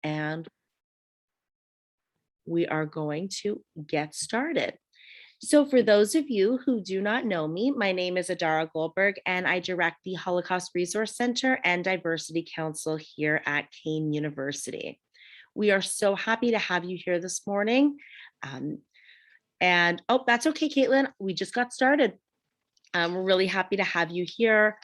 and we are going to get started. So for those of you who do not know me, my name is Adara Goldberg, and I direct the Holocaust Resource Center and Diversity Council here at Kean University. We are so happy to have you here this morning. Oh, that's okay, Caitlin. We just got started. We're really happy to have you here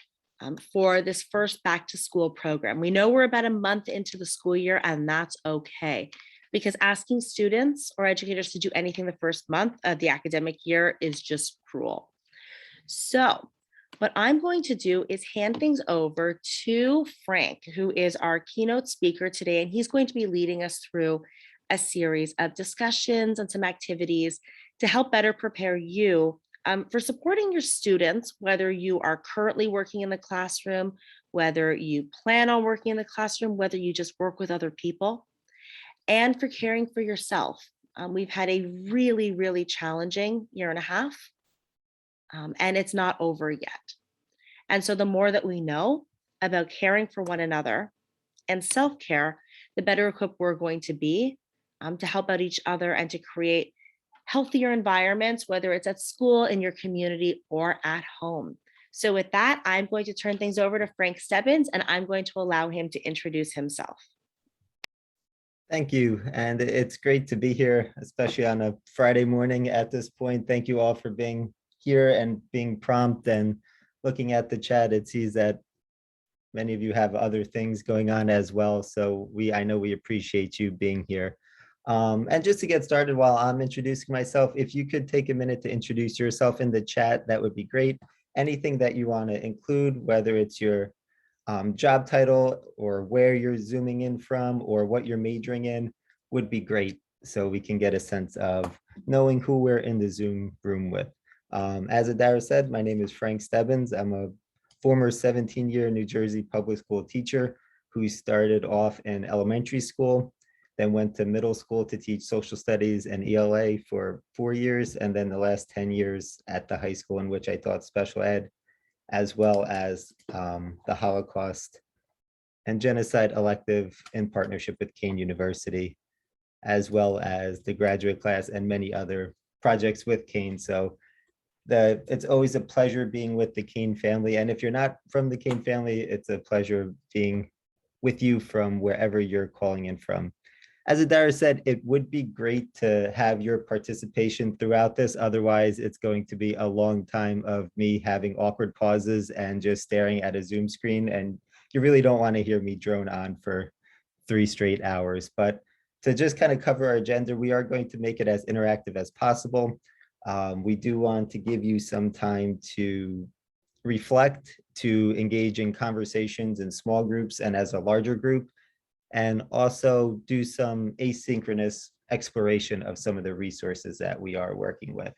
for this first back to school program. We know we're about a month into the school year, and that's okay, because asking students or educators to do anything the first month of the academic year is just cruel. So what I'm going to do is hand things over to Frank, who is our keynote speaker today, and he's going to be leading us through a series of discussions and some activities to help better prepare you for supporting your students, whether you are currently working in the classroom, whether you plan on working in the classroom, whether you just work with other people, and for caring for yourself. We've had a really, really challenging year and a half, and it's not over yet. And so the more that we know about caring for one another and self-care, the better equipped we're going to be to help out each other and to create healthier environments, whether it's at school, in your community, or at home. So with that, I'm going to turn things over to Frank Stebbins, and I'm going to allow him to introduce himself. Thank you. And it's great to be here, especially on a Friday morning at this point. Thank you all for being here and being prompt and looking at the chat. It sees that many of you have other things going on as well. So I know we appreciate you being here. And just to get started, while I'm introducing myself, if you could take a minute to introduce yourself in the chat, that would be great. Anything that you want to include, whether it's your job title or where you're zooming in from or what you're majoring in, would be great, so we can get a sense of knowing who we're in the Zoom room with. As Adara said, my name is Frank Stebbins. I'm a former 17-year New Jersey public school teacher who started off in elementary school, then went to middle school to teach social studies and ELA for 4 years, and then the last 10 years at the high school in which I taught special ed, as well as the Holocaust and Genocide elective in partnership with Kean University, as well as the graduate class and many other projects with Kean. So it's always a pleasure being with the Kean family. And if you're not from the Kean family, it's a pleasure being with you from wherever you're calling in from. As Adara said, it would be great to have your participation throughout this. Otherwise, it's going to be a long time of me having awkward pauses and just staring at a Zoom screen. And you really don't want to hear me drone on for 3 straight hours. But to just kind of cover our agenda, we are going to make it as interactive as possible. We do want to give you some time to reflect, to engage in conversations in small groups and as a larger group, and also do some asynchronous exploration of some of the resources that we are working with.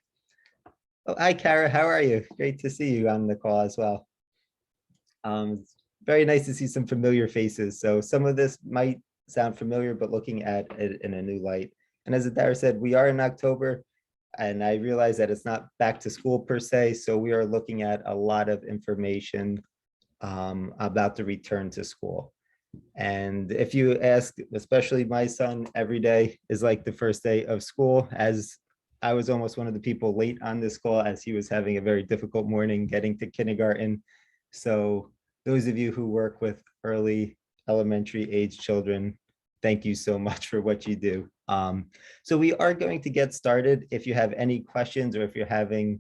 Oh, hi, Kara, how are you? Great to see you on the call as well. It's very nice to see some familiar faces. So some of this might sound familiar, but looking at it in a new light. And as Adara said, we are in October, and I realize that it's not back to school per se. So we are looking at a lot of information about the return to school. And if you ask, especially my son, every day is like the first day of school, as I was almost one of the people late on this call as he was having a very difficult morning getting to kindergarten. So those of you who work with early elementary age children, thank you so much for what you do. So we are going to get started. If you have any questions or if you're having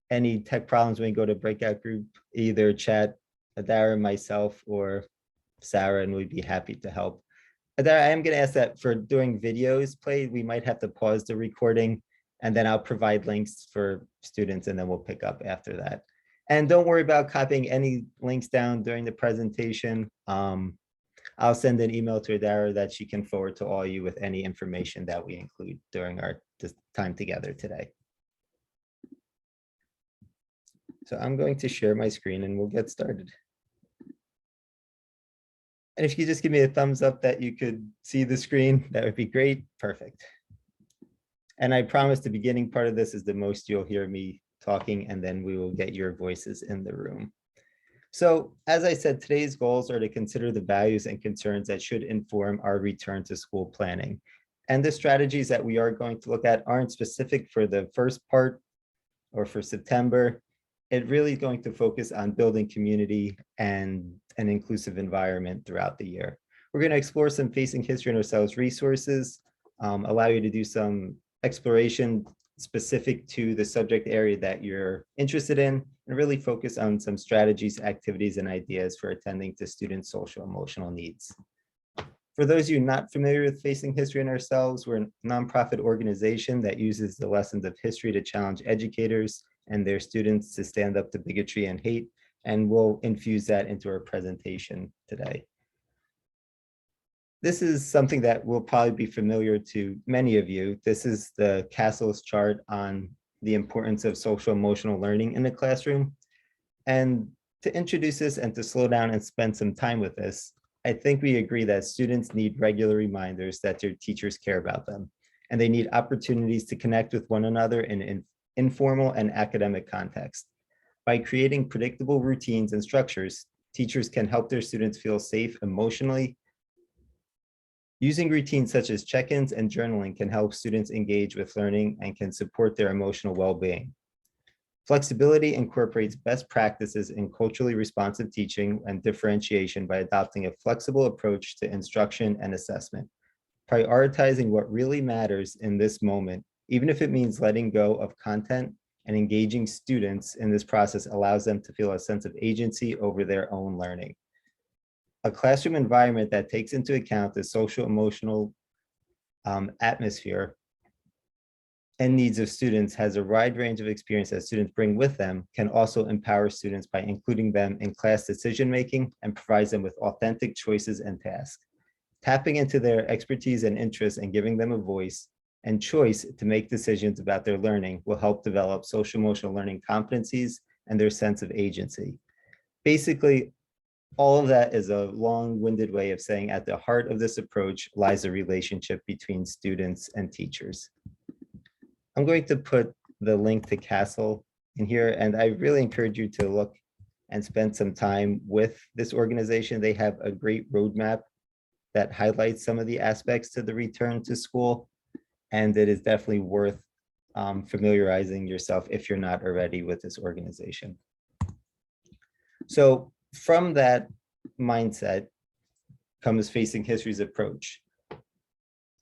any tech problems when you go to breakout group, either chat Adara, myself, or Sarah, and we'd be happy to help. Adara, I am going to ask that for doing videos played, we might have to pause the recording, and then I'll provide links for students, and then we'll pick up after that. And don't worry about copying any links down during the presentation. I'll send an email to Adara that she can forward to all you with any information that we include during our time together today. So I'm going to share my screen and we'll get started. And if you just give me a thumbs up that you could see the screen, that would be great. Perfect. And I promise the beginning part of this is the most you'll hear me talking, and then we will get your voices in the room. So as I said, today's goals are to consider the values and concerns that should inform our return to school planning. And the strategies that we are going to look at aren't specific for the first part or for September. It really is going to focus on building community and an inclusive environment throughout the year. We're going to explore some facing history in ourselves resources, allow you to do some exploration specific to the subject area that you're interested in, and really focus on some strategies, activities, and ideas for attending to students' social emotional needs. For those of you not familiar with Facing History in Ourselves, we're a nonprofit organization that uses the lessons of history to challenge educators and their students to stand up to bigotry and hate, and we'll infuse that into our presentation today. This is something that will probably be familiar to many of you. This is the Castle's chart on the importance of social emotional learning in the classroom. And to introduce this and to slow down and spend some time with this, I think we agree that students need regular reminders that their teachers care about them, and they need opportunities to connect with one another in an informal and academic context. By creating predictable routines and structures, teachers can help their students feel safe emotionally. Using routines such as check-ins and journaling can help students engage with learning and can support their emotional well-being. Flexibility incorporates best practices in culturally responsive teaching and differentiation by adopting a flexible approach to instruction and assessment. Prioritizing what really matters in this moment, even if it means letting go of content, and engaging students in this process allows them to feel a sense of agency over their own learning. A classroom environment that takes into account the social emotional atmosphere and needs of students has a wide range of experience that students bring with them, can also empower students by including them in class decision-making and provides them with authentic choices and tasks. Tapping into their expertise and interests and giving them a voice and choice to make decisions about their learning will help develop social emotional learning competencies and their sense of agency. Basically, all of that is a long-winded way of saying at the heart of this approach lies a relationship between students and teachers. I'm going to put the link to Castle in here, and I really encourage you to look and spend some time with this organization. They have a great roadmap that highlights some of the aspects to the return to school, and it is definitely worth familiarizing yourself if you're not already with this organization. So from that mindset comes Facing History's approach.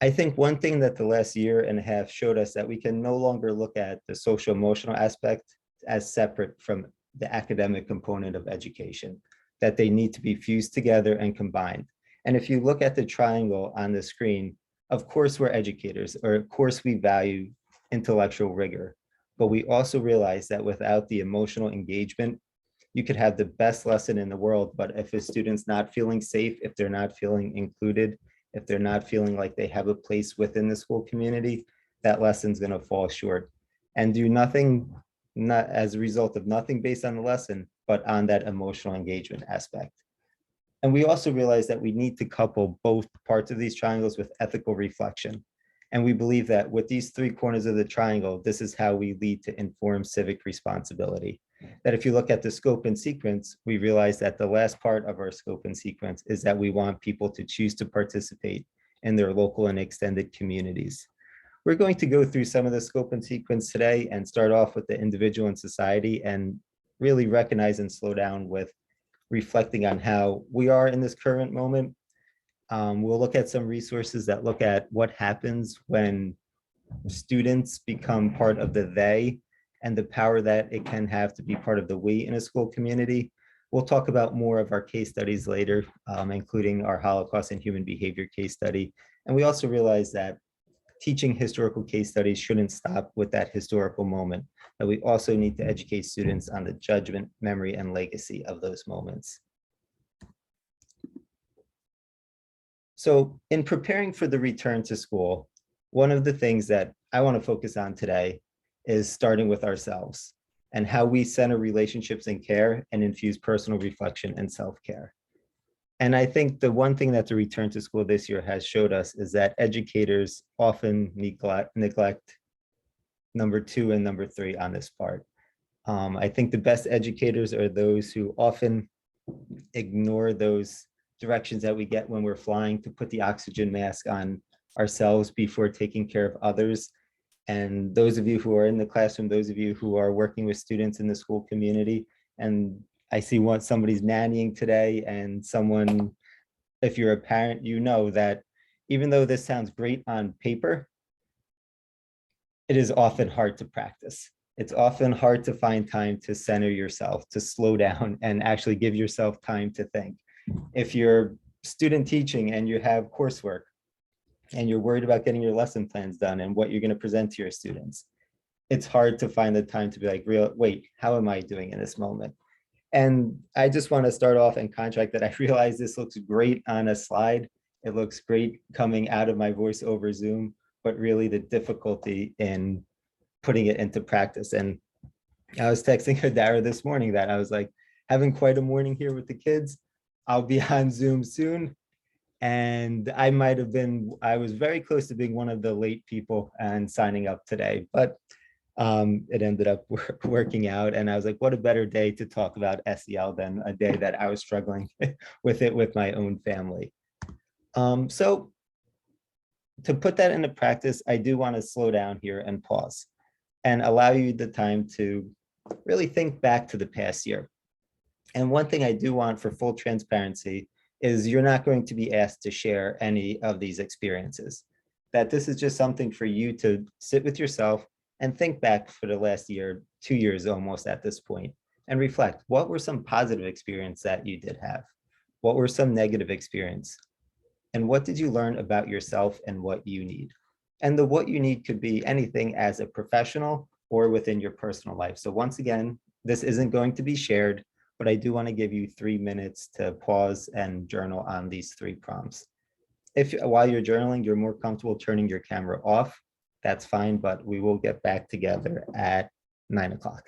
I think one thing that the last year and a half showed us that we can no longer look at the social emotional aspect as separate from the academic component of education, that they need to be fused together and combined. And if you look at the triangle on the screen, of course we're educators, or of course we value intellectual rigor, but we also realize that without the emotional engagement, you could have the best lesson in the world, but if a student's not feeling safe, if they're not feeling included, if they're not feeling like they have a place within the school community, that lesson's going to fall short and do nothing, not as a result of nothing based on the lesson, but on that emotional engagement aspect. And we also realize that we need to couple both parts of these triangles with ethical reflection. And we believe that with these three corners of the triangle, this is how we lead to informed civic responsibility. That if you look at the scope and sequence, we realize that the last part of our scope and sequence is that we want people to choose to participate in their local and extended communities. We're going to go through some of the scope and sequence today and start off with the individual and society and really recognize and slow down with reflecting on how we are in this current moment. We'll look at some resources that look at what happens when students become part of the they and the power that it can have to be part of the we in a school community. We'll talk about more of our case studies later, including our Holocaust and human behavior case study. And we also realize that teaching historical case studies shouldn't stop with that historical moment, that we also need to educate students on the judgment, memory, and legacy of those moments. So in preparing for the return to school, one of the things that I want to focus on today is starting with ourselves and how we center relationships and care and infuse personal reflection and self-care. And I think the one thing that the return to school this year has showed us is that educators often neglect number 2 and number 3 on this part. I think the best educators are those who often ignore those directions that we get when we're flying to put the oxygen mask on ourselves before taking care of others. And those of you who are in the classroom, those of you who are working with students in the school community, and I see somebody's nannying today, and someone, if you're a parent, you know that even though this sounds great on paper, it is often hard to practice. It's often hard to find time to center yourself, to slow down and actually give yourself time to think. If you're student teaching and you have coursework and you're worried about getting your lesson plans done and what you're going to present to your students, it's hard to find the time to be like, wait, how am I doing in this moment? And I just want to start off and contract that I realize this looks great on a slide. It looks great coming out of my voice over Zoom, but really the difficulty in putting it into practice. And I was texting Hadara this morning that I was like, having quite a morning here with the kids. I'll be on Zoom soon. And I was very close to being one of the late people and signing up today, but it ended up working out. And I was like, what a better day to talk about SEL than a day that I was struggling with it with my own family. So to put that into practice, I do want to slow down here and pause and allow you the time to really think back to the past year. And one thing I do want for full transparency is you're not going to be asked to share any of these experiences, that this is just something for you to sit with yourself and think back for the last year, 2 years almost at this point, and reflect, what were some positive experiences that you did have? What were some negative experience? And what did you learn about yourself and what you need? And the what you need could be anything as a professional or within your personal life. So once again, this isn't going to be shared, but I do want to give you 3 minutes to pause and journal on these 3 prompts. If while you're journaling, you're more comfortable turning your camera off, that's fine, but we will get back together at 9 o'clock.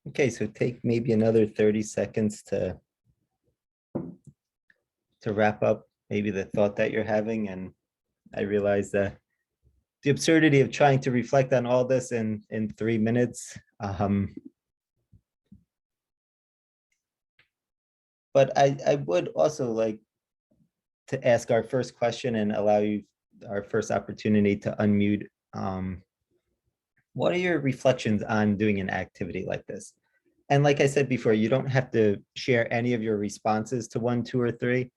Okay, so take maybe another 30 seconds to wrap up maybe the thought that you're having. And I realize that the absurdity of trying to reflect on all this in 3 minutes. But I would also like to ask our first question and allow you our first opportunity to unmute. What are your reflections on doing an activity like this? And like I said before, you don't have to share any of your responses to 1, 2, or 3,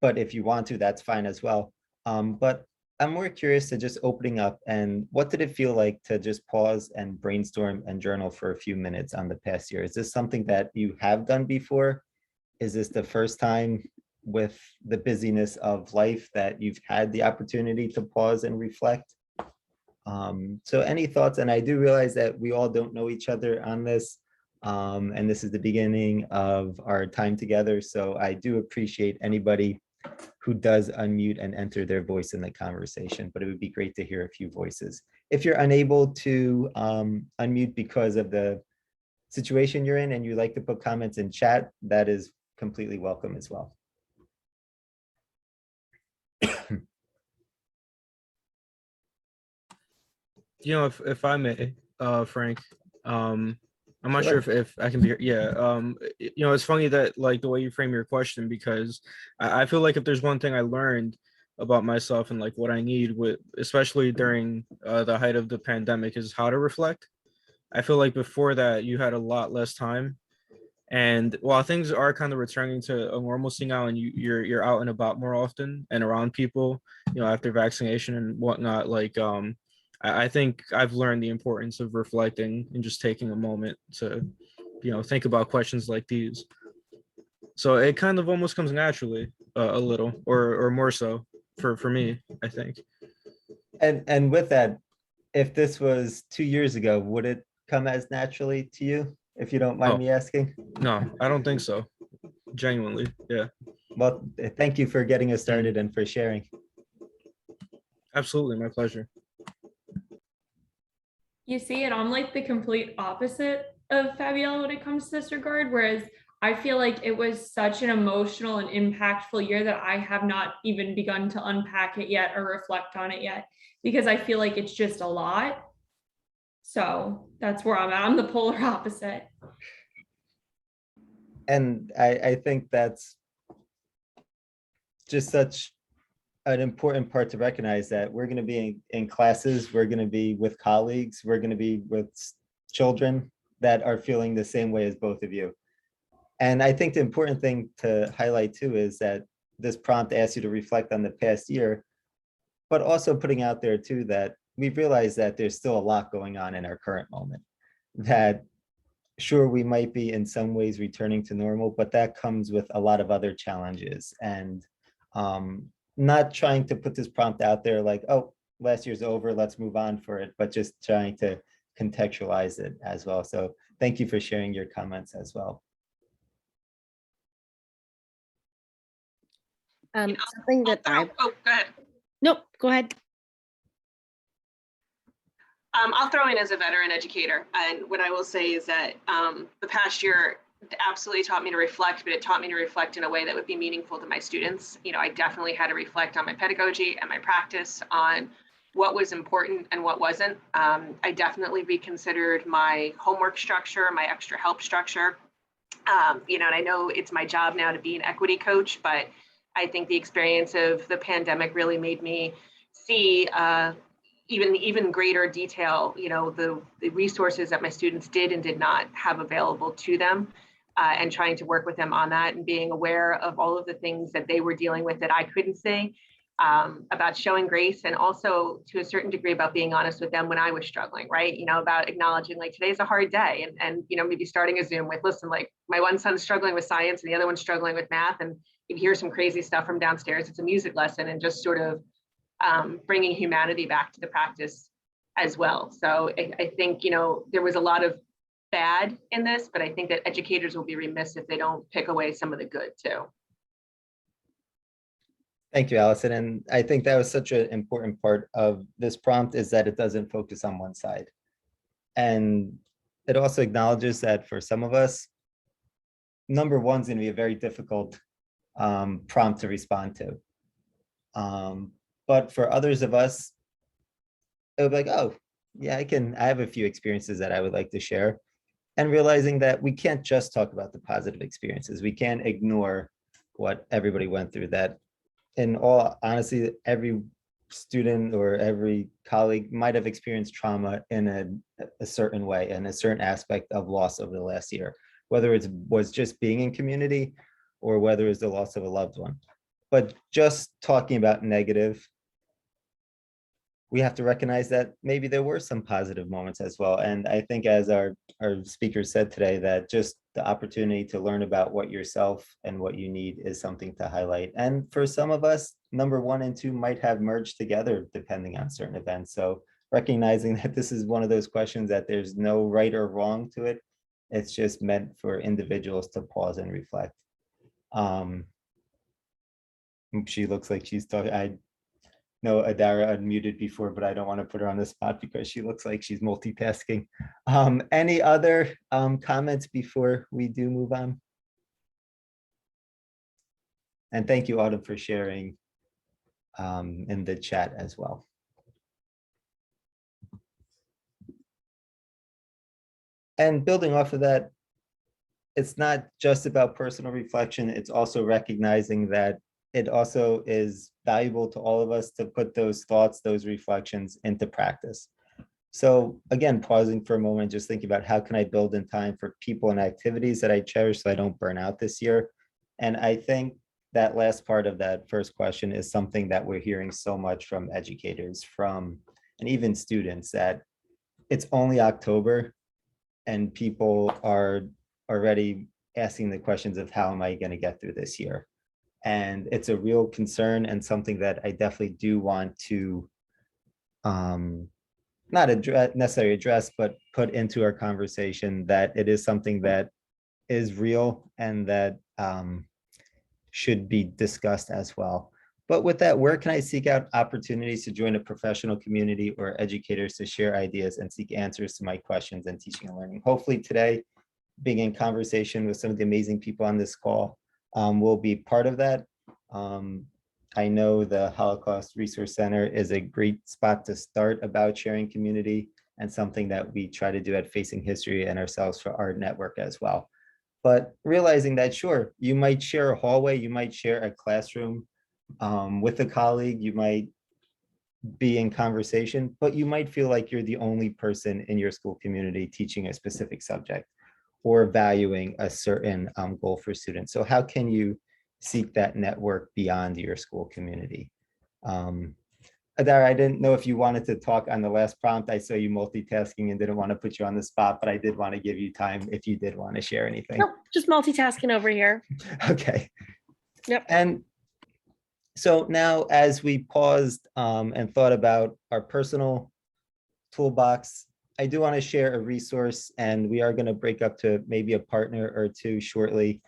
but if you want to, that's fine as well. But I'm more curious to just opening up, and what did it feel like to just pause and brainstorm and journal for a few minutes on the past year? Is this something that you have done before? Is this the first time with the busyness of life that you've had the opportunity to pause and reflect? So any thoughts? And I do realize that we all don't know each other on this. And this is the beginning of our time together. So I do appreciate anybody who does unmute and enter their voice in the conversation, but it would be great to hear a few voices. If you're unable to unmute because of the situation you're in and you like to put comments in chat, that is completely welcome as well. You know, if I may, Frank, I'm not Sure. sure if I can be, yeah. You know, it's funny that like the way you frame your question, because I feel like if there's one thing I learned about myself and like what I need with, especially during the height of the pandemic, is how to reflect. I feel like before that you had a lot less time. And while things are kind of returning to a normalcy now, and you're out and about more often and around people, you know, after vaccination and whatnot, like I think I've learned the importance of reflecting and just taking a moment to, you know, think about questions like these. So it kind of almost comes naturally, a little, or more so for me, I think. And with that, if this was 2 years ago, would it come as naturally to you, if you don't mind Oh. me asking? No, I don't think so. Genuinely, yeah. Well, thank you for getting us started and for sharing. Absolutely, my pleasure. You see it, I'm like the complete opposite of Fabiola when it comes to this regard, whereas I feel like it was such an emotional and impactful year that I have not even begun to unpack it yet or reflect on it yet, because I feel like it's just a lot. So that's where I'm at. I'm the polar opposite. And I think that's just such an important part to recognize, that we're going to be in classes, we're going to be with colleagues, we're going to be with children that are feeling the same way as both of you. And I think the important thing to highlight too is that this prompt asks you to reflect on the past year, but also putting out there too that we've realized that there's still a lot going on in our current moment. That sure, we might be in some ways returning to normal, but that comes with a lot of other challenges. And not trying to put this prompt out there like, oh, last year's over, let's move on for it, but just trying to contextualize it as well. So thank you for sharing your comments as well. Something that I, Oh, go ahead. nope, go ahead. I'll throw in as a veteran educator. And what I will say is that the past year absolutely taught me to reflect, but it taught me to reflect in a way that would be meaningful to my students. You know, I definitely had to reflect on my pedagogy and my practice, on what was important and what wasn't. I definitely reconsidered my homework structure, my extra help structure. You know, and I know it's my job now to be an equity coach, but I think the experience of the pandemic really made me see even greater detail, you know, the resources that my students did and did not have available to them, and trying to work with them on that, and being aware of all of the things that they were dealing with that I couldn't see, about showing grace, and also to a certain degree about being honest with them when I was struggling, right? You know, about acknowledging like today's a hard day, and you know, maybe starting a Zoom with, listen, like my one son's struggling with science and the other one's struggling with math, and you hear some crazy stuff from downstairs. It's a music lesson, and just sort of bringing humanity back to the practice as well. So I think, you know, there was a lot of bad in this, but I think that educators will be remiss if they don't pick away some of the good too. Thank you, Allison. And I think that was such an important part of this prompt, is that it doesn't focus on one side. And it also acknowledges that for some of us, number one's going to be a very difficult prompt to respond to. But for others of us, it would be like, oh, yeah, I have a few experiences that I would like to share. And realizing that we can't just talk about the positive experiences. We can't ignore what everybody went through. That in all honesty, every student or every colleague might have experienced trauma in a certain way, and a certain aspect of loss over the last year, whether it was just being in community or whether it's the loss of a loved one. But just talking about negative, we have to recognize that maybe there were some positive moments as well. And I think as our speaker said today, that just the opportunity to learn about what yourself and what you need is something to highlight. And for some of us, number 1 and 2 might have merged together depending on certain events. So recognizing that this is one of those questions that there's no right or wrong to it. It's just meant for individuals to pause and reflect. She looks like she's talking. I know Adara unmuted before, but I don't want to put her on the spot because she looks like she's multitasking. Any other comments before we do move on? And thank you, Autumn, for sharing in the chat as well. And building off of that, it's not just about personal reflection, it's also recognizing that it also is valuable to all of us to put those thoughts, those reflections into practice. So again, pausing for a moment, just thinking about how can I build in time for people and activities that I cherish so I don't burn out this year. And I think that last part of that first question is something that we're hearing so much from educators, and even students, that it's only October and people are already asking the questions of how am I going to get through this year? And it's a real concern and something that I definitely do want to not necessarily address, but put into our conversation, that it is something that is real and that should be discussed as well. But with that, where can I seek out opportunities to join a professional community or educators to share ideas and seek answers to my questions in teaching and learning? Hopefully today, being in conversation with some of the amazing people on this call will be part of that. I know the Holocaust Resource Center is a great spot to start about sharing community, and something that we try to do at Facing History and ourselves for our network as well. But realizing that, sure, you might share a hallway, you might share a classroom with a colleague, you might be in conversation, but you might feel like you're the only person in your school community teaching a specific subject or valuing a certain goal for students. So how can you seek that network beyond your school community? Adara, I didn't know if you wanted to talk on the last prompt. I saw you multitasking and didn't want to put you on the spot, but I did want to give you time if you did want to share anything. Nope, just multitasking over here. Okay. Yep. And so now, as we paused and thought about our personal toolbox, I do want to share a resource, and we are going to break up to maybe a partner or two shortly.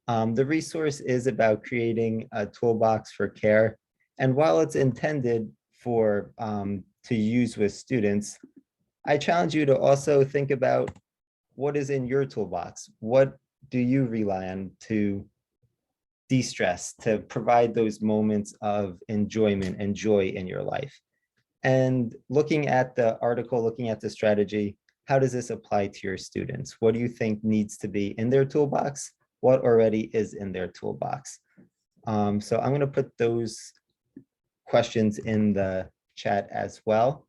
The resource is about creating a toolbox for care. And while it's intended for to use with students, I challenge you to also think about what is in your toolbox. What do you rely on to de-stress, to provide those moments of enjoyment and joy in your life? And looking at the article, looking at the strategy, how does this apply to your students? What do you think needs to be in their toolbox? What already is in their toolbox? So I'm going to put those questions in the chat as well.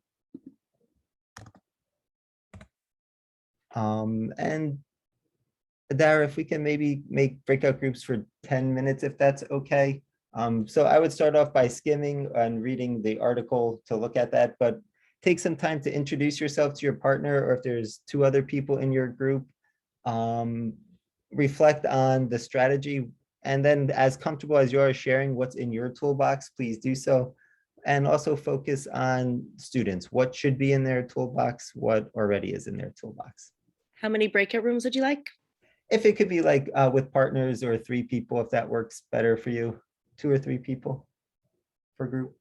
And Adara, if we can maybe make breakout groups for 10 minutes, if that's okay. So I would start off by skimming and reading the article to look at that, but take some time to introduce yourself to your partner, or if there's 2 other people in your group, reflect on the strategy, and then as comfortable as you are sharing what's in your toolbox, please do so. And also focus on students. What should be in their toolbox? What already is in their toolbox? How many breakout rooms would you like? If it could be like with partners or 3 people, if that works better for you, 2 or 3 people per group.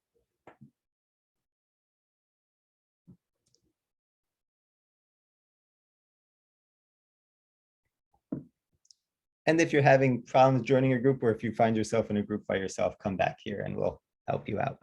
And if you're having problems joining a group, or if you find yourself in a group by yourself, come back here and we'll help you out.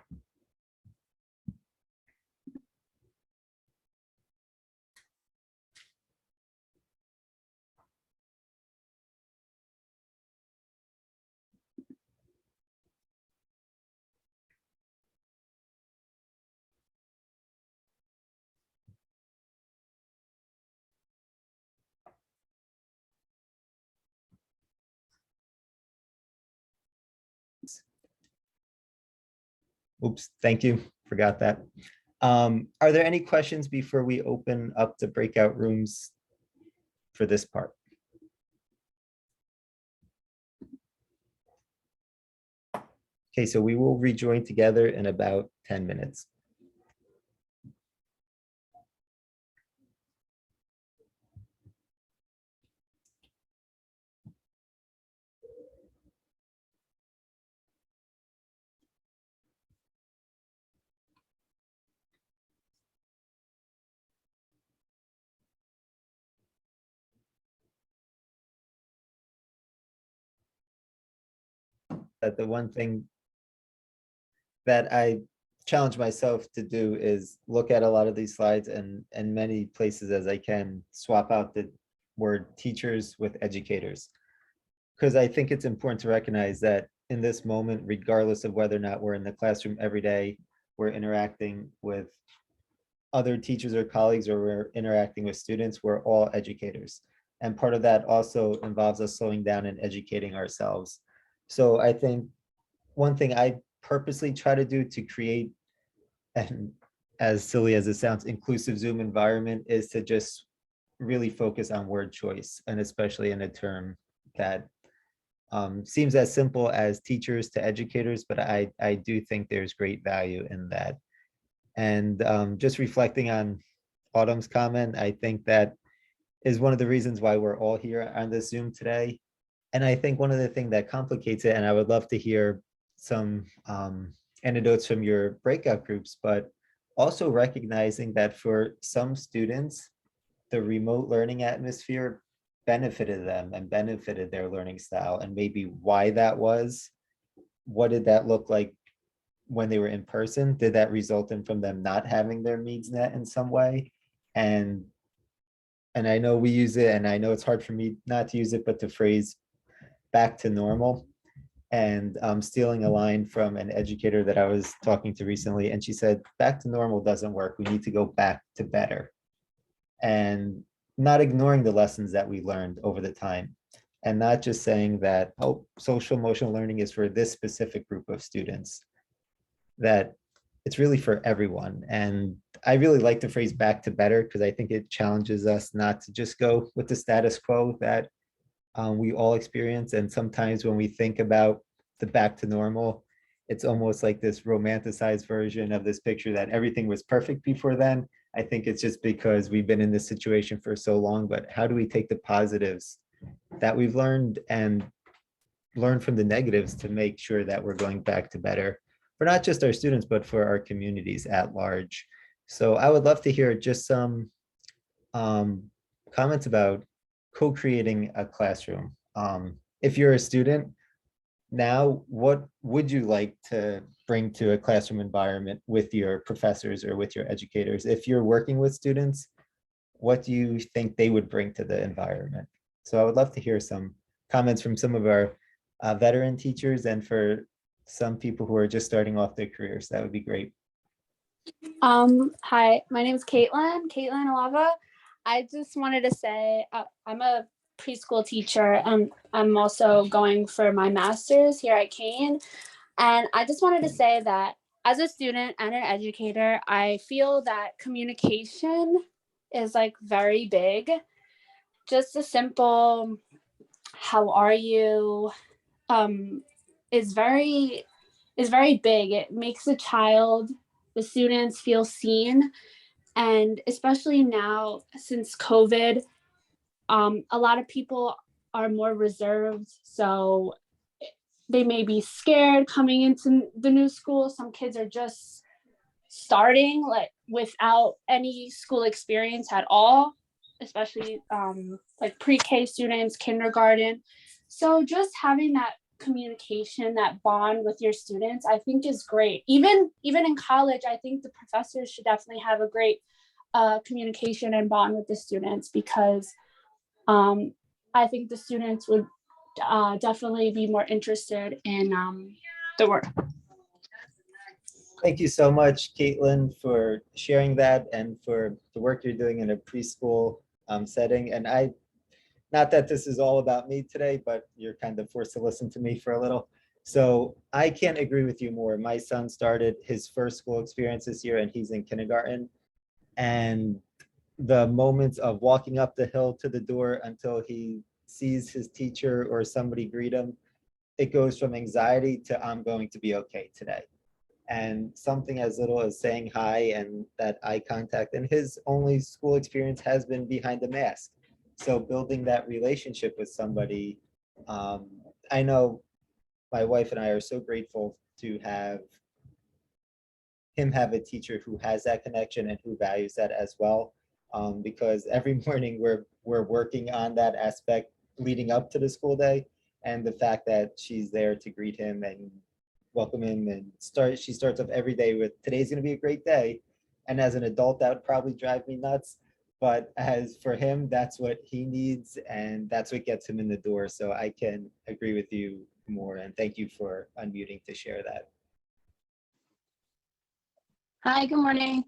Oops, thank you. Forgot that. Are there any questions before we open up the breakout rooms for this part? Okay, so we will rejoin together in about 10 minutes. That the one thing that I challenge myself to do is look at a lot of these slides and many places as I can swap out the word teachers with educators. Because I think it's important to recognize that in this moment, regardless of whether or not we're in the classroom every day, we're interacting with other teachers or colleagues, or we're interacting with students, we're all educators. And part of that also involves us slowing down and educating ourselves. So I think one thing I purposely try to do to create, and as silly as it sounds, inclusive Zoom environment, is to just really focus on word choice, and especially in a term that seems as simple as teachers to educators, but I do think there's great value in that. And just reflecting on Autumn's comment, I think that is one of the reasons why we're all here on this Zoom today. And I think one of the things that complicates it, and I would love to hear some anecdotes from your breakout groups, but also recognizing that for some students, the remote learning atmosphere benefited them and benefited their learning style, and maybe why that was. What did that look like when they were in person? Did that result in from them not having their needs met in some way? And I know we use it, and I know it's hard for me not to use it, but to phrase back to normal. And stealing a line from an educator that I was talking to recently, and she said, back to normal doesn't work. We need to go back to better. And not ignoring the lessons that we learned over the time, and not just saying that, oh, social emotional learning is for this specific group of students, that it's really for everyone. And I really like the phrase back to better, because I think it challenges us not to just go with the status quo that we all experience. And sometimes when we think about the back to normal, it's almost like this romanticized version of this picture that everything was perfect before then. I think it's just because we've been in this situation for so long, but how do we take the positives that we've learned and learn from the negatives to make sure that we're going back to better for not just our students, but for our communities at large. So I would love to hear just some comments about co-creating a classroom. If you're a student now, what would you like to bring to a classroom environment with your professors or with your educators? If you're working with students, what do you think they would bring to the environment? So I would love to hear some comments from some of our veteran teachers, and for some people who are just starting off their careers. That would be great. Hi, my name is Caitlin Alava. I just wanted to say I'm a preschool teacher. I'm also going for my master's here at Kean. And I just wanted to say that as a student and an educator, I feel that communication is like very big. Just a simple, how are you, is very big. It makes the students feel seen. And especially now since COVID, a lot of people are more reserved. So they may be scared coming into the new school. Some kids are just starting like without any school experience at all, especially like pre-K students, kindergarten. So just having that communication, that bond with your students, I think is great. Even in college, I think the professors should definitely have a great communication and bond with the students, because I think the students would definitely be more interested in the work. Thank you so much, Caitlin, for sharing that and for the work you're doing in a preschool setting. And not that this is all about me today, but you're kind of forced to listen to me for a little. So I can't agree with you more. My son started his first school experience this year and he's in kindergarten. And the moments of walking up the hill to the door until he sees his teacher or somebody greet him, it goes from anxiety to I'm going to be okay today. And something as little as saying hi and that eye contact, and his only school experience has been behind a mask. So building that relationship with somebody, I know my wife and I are so grateful to have him have a teacher who has that connection and who values that as well. Because every morning we're working on that aspect leading up to the school day, and the fact that she's there to greet him and welcome him and she starts off every day with today's going to be a great day. And as an adult, that would probably drive me nuts. But as for him, that's what he needs and that's what gets him in the door. So I can agree with you more. And thank you for unmuting to share that. Hi, good morning.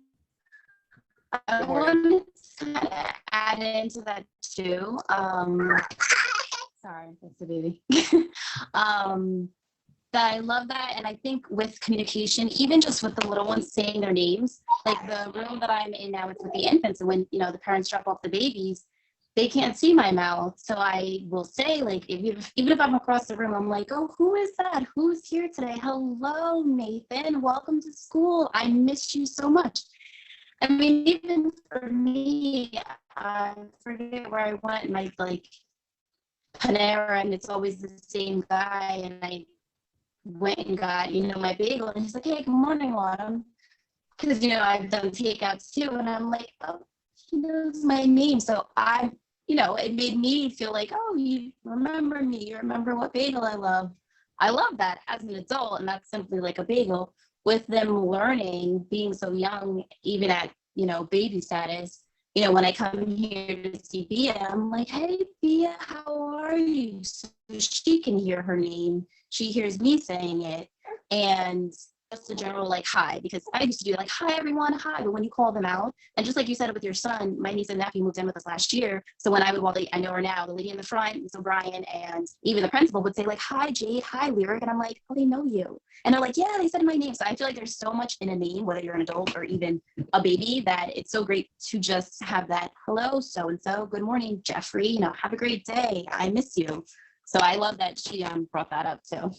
I Good morning. wanted to kind of add into that too. Sorry, that's the baby. That I love that, and I think with communication, even just with the little ones saying their names, like the room that I'm in now, it's with the infants, and when the parents drop off the babies, they can't see my mouth, so I will say, like, even if I'm across the room, I'm like, oh, who is that? Who's here today? Hello, Nathan. Welcome to school. I missed you so much. I mean, even for me, I forget where I went, and I like Panera, and it's always the same guy, and I went and got my bagel, and he's like, hey, good morning, Autumn, because I've done takeouts too, and I'm like, oh, he knows my name. So it made me feel like, oh, you remember me, you remember what bagel I love that as an adult, and that's simply like a bagel. With them learning, being so young, even at baby status, when I come here to see Bia, I'm like, hey, Bia, how are you? So she can hear her name. She hears me saying it. And just a general like hi, because I used to do like, hi, everyone, hi. But when you call them out, and just like you said with your son, my niece and nephew moved in with us last year. So when I would walk, I know her now, the lady in the front, Miss O'Brien, and even the principal would say like, hi, Jade, hi, Lyric. And I'm like, oh, they know you. And they're like, yeah, they said my name. So I feel like there's so much in a name, whether you're an adult or even a baby, that it's so great to just have that, hello, so-and-so, good morning, Jeffrey, have a great day. I miss you. So I love that she brought that up too.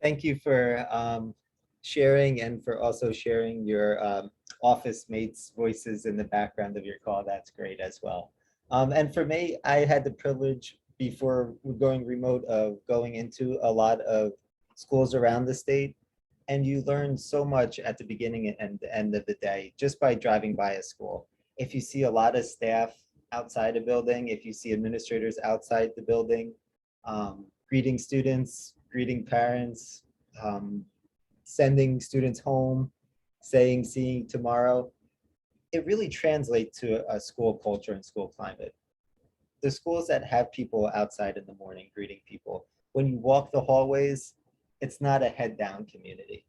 Thank you for sharing and for also sharing your office mates' voices in the background of your call. That's great as well. And for me, I had the privilege before going remote of going into a lot of schools around the state. And you learn so much at the beginning and the end of the day just by driving by a school. If you see a lot of staff outside a building, if you see administrators outside the building, greeting students, greeting parents, sending students home, saying, seeing tomorrow, it really translates to a school culture and school climate. The schools that have people outside in the morning greeting people, when you walk the hallways, it's not a head down community.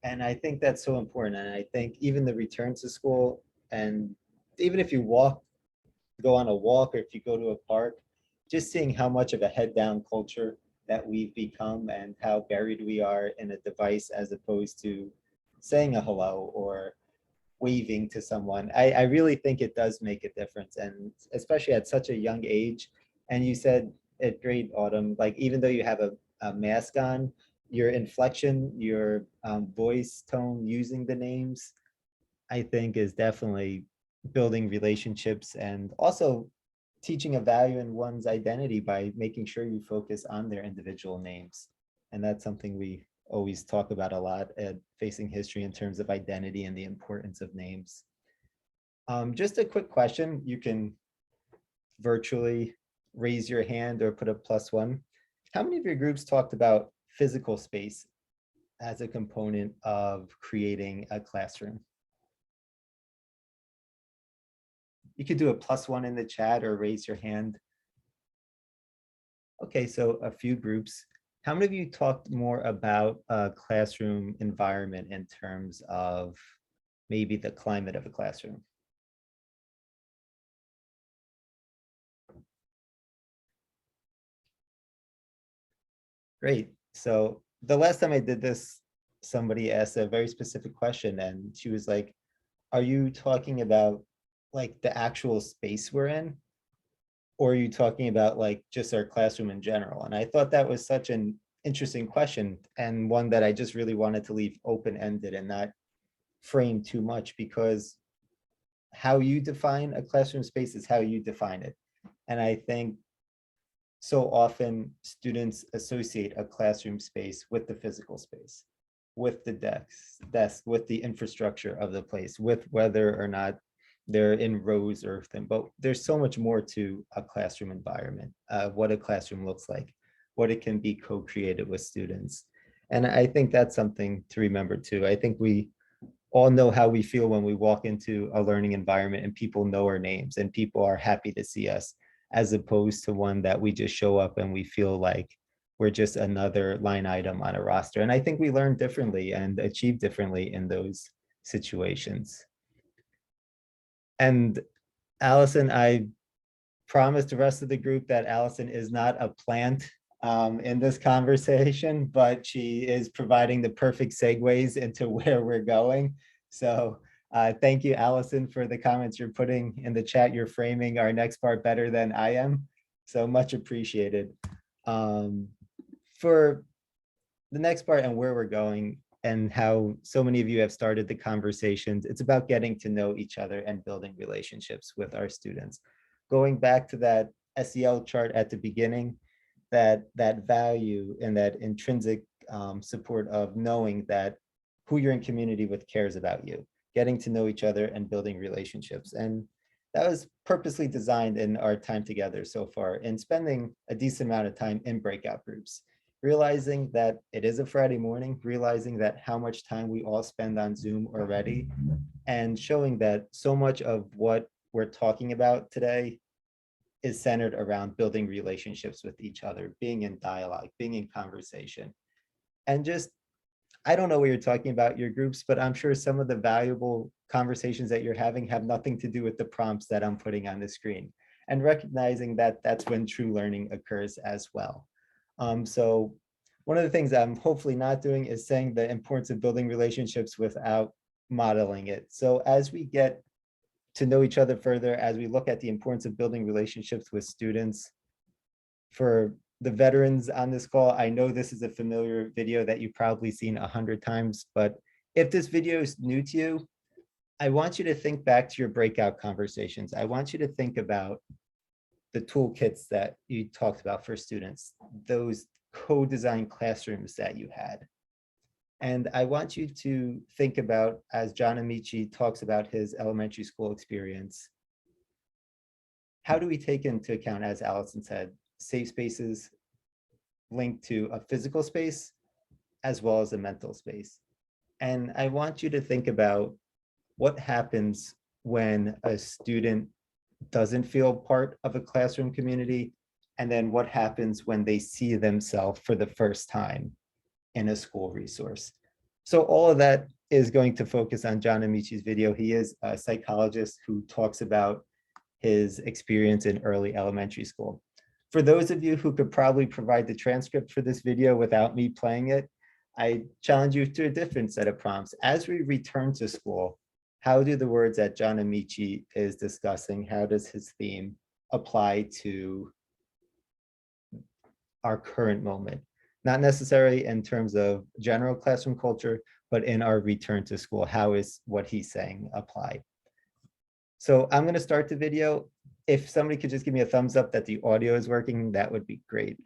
And I think that's so important. And I think even the return to school, and even if you go on a walk, or if you go to a park, just seeing how much of a head down culture that we've become and how buried we are in a device as opposed to saying a hello or waving to someone. I really think it does make a difference, and especially at such a young age. And you said it great, Autumn, like even though you have a mask on, your inflection, your voice tone using the names, I think is definitely building relationships and also teaching a value in one's identity by making sure you focus on their individual names. And that's something we always talk about a lot at Facing History in terms of identity and the importance of names. Just a quick question. You can virtually raise your hand or put a +1. How many of your groups talked about physical space as a component of creating a classroom? You could do a +1 in the chat or raise your hand. Okay, so a few groups. How many of you talked more about a classroom environment in terms of maybe the climate of a classroom? Great. So the last time I did this, somebody asked a very specific question and she was like, are you talking about like the actual space we're in? Or are you talking about like just our classroom in general? And I thought that was such an interesting question and one that I just really wanted to leave open-ended and not frame too much, because how you define a classroom space is how you define it. And I think so often students associate a classroom space with the physical space, with the desk, with the infrastructure of the place, with whether or not they're in rows or thing. But there's so much more to a classroom environment, what a classroom looks like, what it can be co-created with students. And I think that's something to remember too. I think we all know how we feel when we walk into a learning environment and people know our names and people are happy to see us, as opposed to one that we just show up and we feel like we're just another line item on a roster. And I think we learn differently and achieve differently in those situations. And Allison, I promised the rest of the group that Allison is not a plant in this conversation, but she is providing the perfect segues into where we're going. So thank you, Allison, for the comments you're putting in the chat. You're framing our next part better than I am. So much appreciated. For the next part and where we're going and how so many of you have started the conversations, it's about getting to know each other and building relationships with our students. Going back to that SEL chart at the beginning, that value and that intrinsic support of knowing that who you're in community with cares about you, getting to know each other and building relationships. And that was purposely designed in our time together so far, and spending a decent amount of time in breakout groups, realizing that it is a Friday morning, realizing that how much time we all spend on Zoom already, and showing that so much of what we're talking about today is centered around building relationships with each other, being in dialogue, being in conversation. And just, I don't know what you're talking about, your groups, but I'm sure some of the valuable conversations that you're having have nothing to do with the prompts that I'm putting on the screen. And recognizing that that's when true learning occurs as well. So one of the things I'm hopefully not doing is saying the importance of building relationships without modeling it. So as we get to know each other further, as we look at the importance of building relationships with students, for the veterans on this call, I know this is a familiar video that you've probably seen 100 times, but if this video is new to you, I want you to think back to your breakout conversations. I want you to think about the toolkits that you talked about for students, those co-designed classrooms that you had. And I want you to think about, as John Amici talks about his elementary school experience, how do we take into account, as Allison said, safe spaces linked to a physical space as well as a mental space? And I want you to think about what happens when a student doesn't feel part of a classroom community, and then what happens when they see themselves for the first time in a school resource. So all of that is going to focus on John Amici's video. He is a psychologist who talks about his experience in early elementary school. For those of you who could probably provide the transcript for this video without me playing it, I challenge you to a different set of prompts. As we return to school, how do the words that John Amici is discussing, how does his theme apply to our current moment? Not necessarily in terms of general classroom culture, but in our return to school, how is what he's saying applied? So I'm going to start the video. If somebody could just give me a thumbs up that the audio is working, that would be great.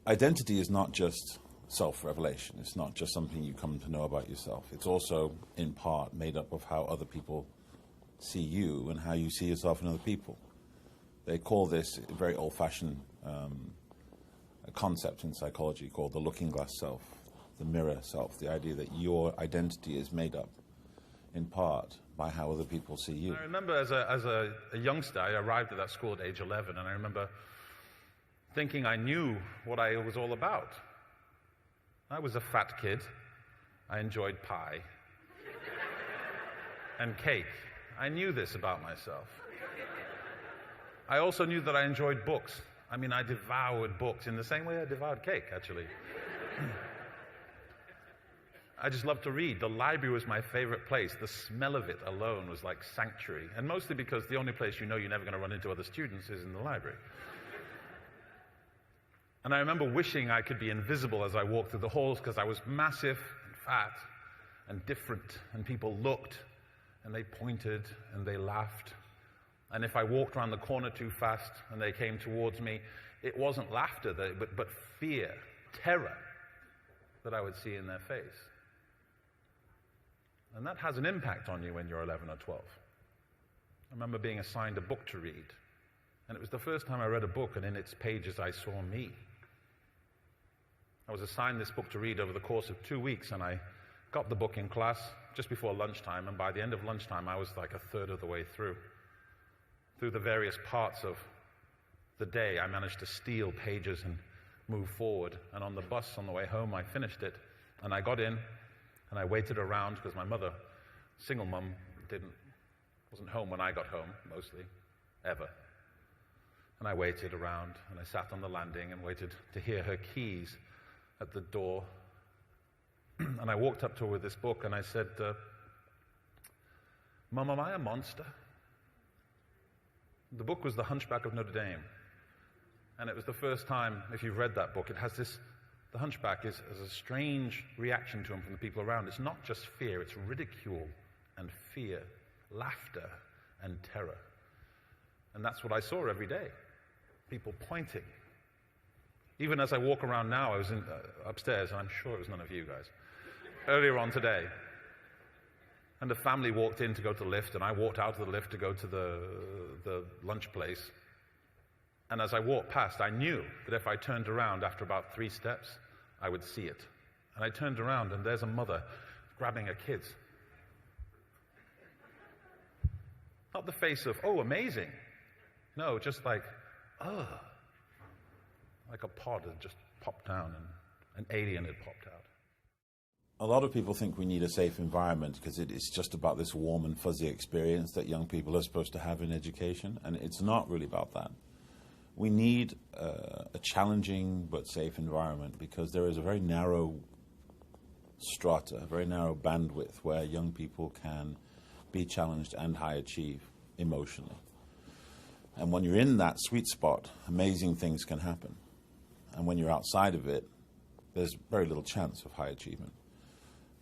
Identity is not just self-revelation. It's not just something you come to know about yourself. It's also, in part, made up of how other people see you and how you see yourself in other people. They call this a very old-fashioned a concept in psychology called the looking glass self, the mirror self, the idea that your identity is made up, in part, by how other people see you. I remember as a youngster, I arrived at that school at age 11, and I remember thinking I knew what I was all about. I was a fat kid. I enjoyed pie. and cake. I knew this about myself. I also knew that I enjoyed books. I mean, I devoured books in the same way I devoured cake, actually. I just loved to read. The library was my favorite place. The smell of it alone was like sanctuary. And mostly because the only place you know you're never going to run into other students is in the library. And I remember wishing I could be invisible as I walked through the halls because I was massive and fat and different. And people looked and they pointed and they laughed. And if I walked around the corner too fast and they came towards me, it wasn't laughter, but fear, terror that I would see in their face. And that has an impact on you when you're 11 or 12. I remember being assigned a book to read. And it was the first time I read a book, and in its pages I saw me. I was assigned this book to read over the course of 2 weeks, and I got the book in class just before lunchtime, and by the end of lunchtime I was like a third of the way through. Through the various parts of the day, I managed to steal pages and move forward. And on the bus on the way home, I finished it. And I got in, and I waited around because my mother, single mum, wasn't home when I got home, mostly, ever. And I waited around, and I sat on the landing and waited to hear her keys at the door. And I walked up to her with this book, and I said, Mum, am I a monster? The book was The Hunchback of Notre Dame. And it was the first time, if you've read that book, it has this, the Hunchback has a strange reaction to him from the people around. It's not just fear, it's ridicule and fear, laughter and terror. And that's what I saw every day, people pointing. Even as I walk around now, I was upstairs, and I'm sure it was none of you guys, earlier on today. And the family walked in to go to the lift, and I walked out of the lift to go to the lunch place. And as I walked past, I knew that if I turned around after about 3 steps, I would see it. And I turned around, and there's a mother grabbing her kids. Not the face of, oh, amazing. No, just like, oh. Like a pod had just popped down, and an alien had popped out. A lot of people think we need a safe environment because it's just about this warm and fuzzy experience that young people are supposed to have in education, and it's not really about that. We need a challenging but safe environment because there is a very narrow strata, a very narrow bandwidth where young people can be challenged and high achieve emotionally. And when you're in that sweet spot, amazing things can happen. And when you're outside of it, there's very little chance of high achievement.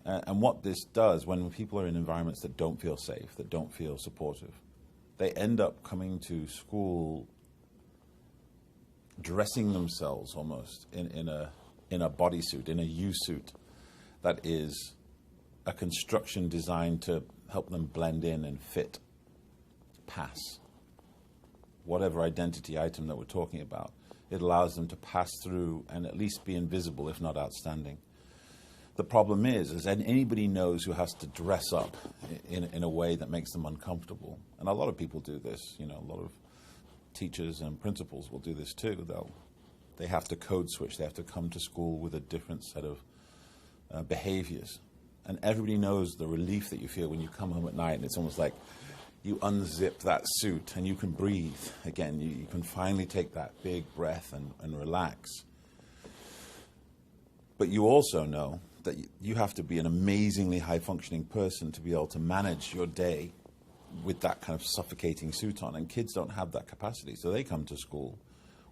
And what this does, when people are in environments that don't feel safe, that don't feel supportive, they end up coming to school dressing themselves almost in a bodysuit, in a U-suit that is a construction designed to help them blend in and fit, pass. Whatever identity item that we're talking about, it allows them to pass through and at least be invisible, if not outstanding. The problem is anybody knows who has to dress up in a way that makes them uncomfortable. And a lot of people do this. You know, a lot of teachers and principals will do this too. They have to code switch. They have to come to school with a different set of behaviors. And everybody knows the relief that you feel when you come home at night, and it's almost like you unzip that suit and you can breathe again. You can finally take that big breath and relax. But you also know that you have to be an amazingly high-functioning person to be able to manage your day with that kind of suffocating suit on. And kids don't have that capacity, so they come to school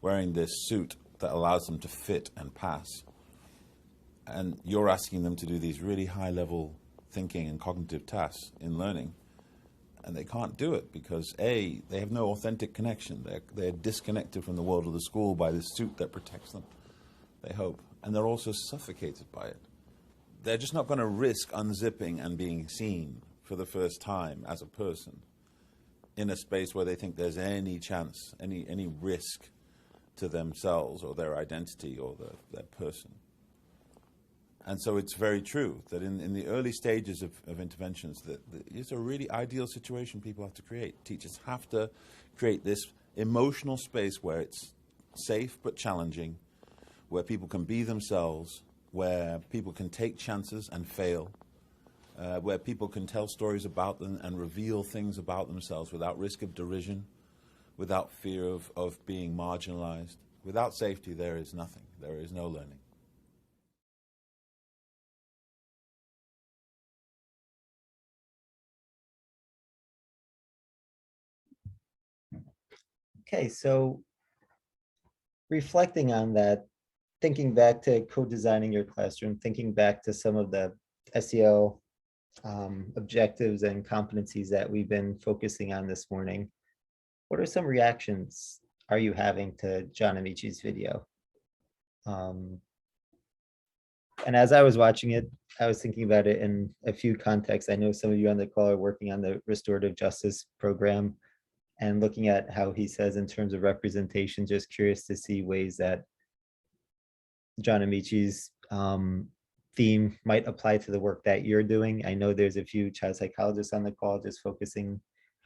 wearing this suit that allows them to fit and pass. And you're asking them to do these really high-level thinking and cognitive tasks in learning, and they can't do it because, A, they have no authentic connection. They're disconnected from the world of the school by this suit that protects them, they hope. And they're also suffocated by it. They're just not going to risk unzipping and being seen for the first time as a person in a space where they think there's any chance, any risk to themselves or their identity or their person. And so it's very true that in the early stages of interventions, that it's a really ideal situation people have to create. Teachers have to create this emotional space where it's safe but challenging, where people can be themselves, where people can take chances and fail, where people can tell stories about them and reveal things about themselves without risk of derision, without fear of being marginalized. Without safety, there is nothing. There is no learning. Okay, so reflecting on that, thinking back to co-designing your classroom, thinking back to some of the SEL objectives and competencies that we've been focusing on this morning, what are some reactions are you having to John Amici's video? And as I was watching it, I was thinking about it in a few contexts. I know some of you on the call are working on the restorative justice program, and looking at how he says in terms of representation, just curious to see ways that John Amici's theme might apply to the work that you're doing. I know there's a few child psychologists on the call just focusing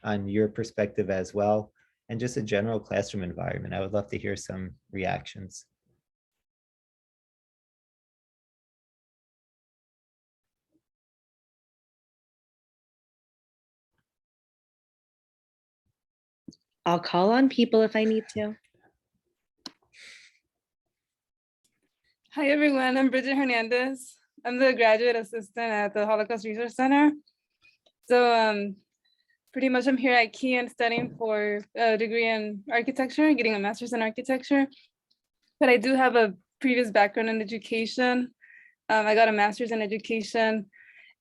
on your perspective as well, and just a general classroom environment. I would love to hear some reactions. I'll call on people if I need to. Hi, everyone. I'm Bridget Hernandez. I'm the graduate assistant at the Holocaust Resource Center. So pretty much I'm here at Kean studying for a degree in architecture, getting a master's in architecture. But I do have a previous background in education. I got a master's in education,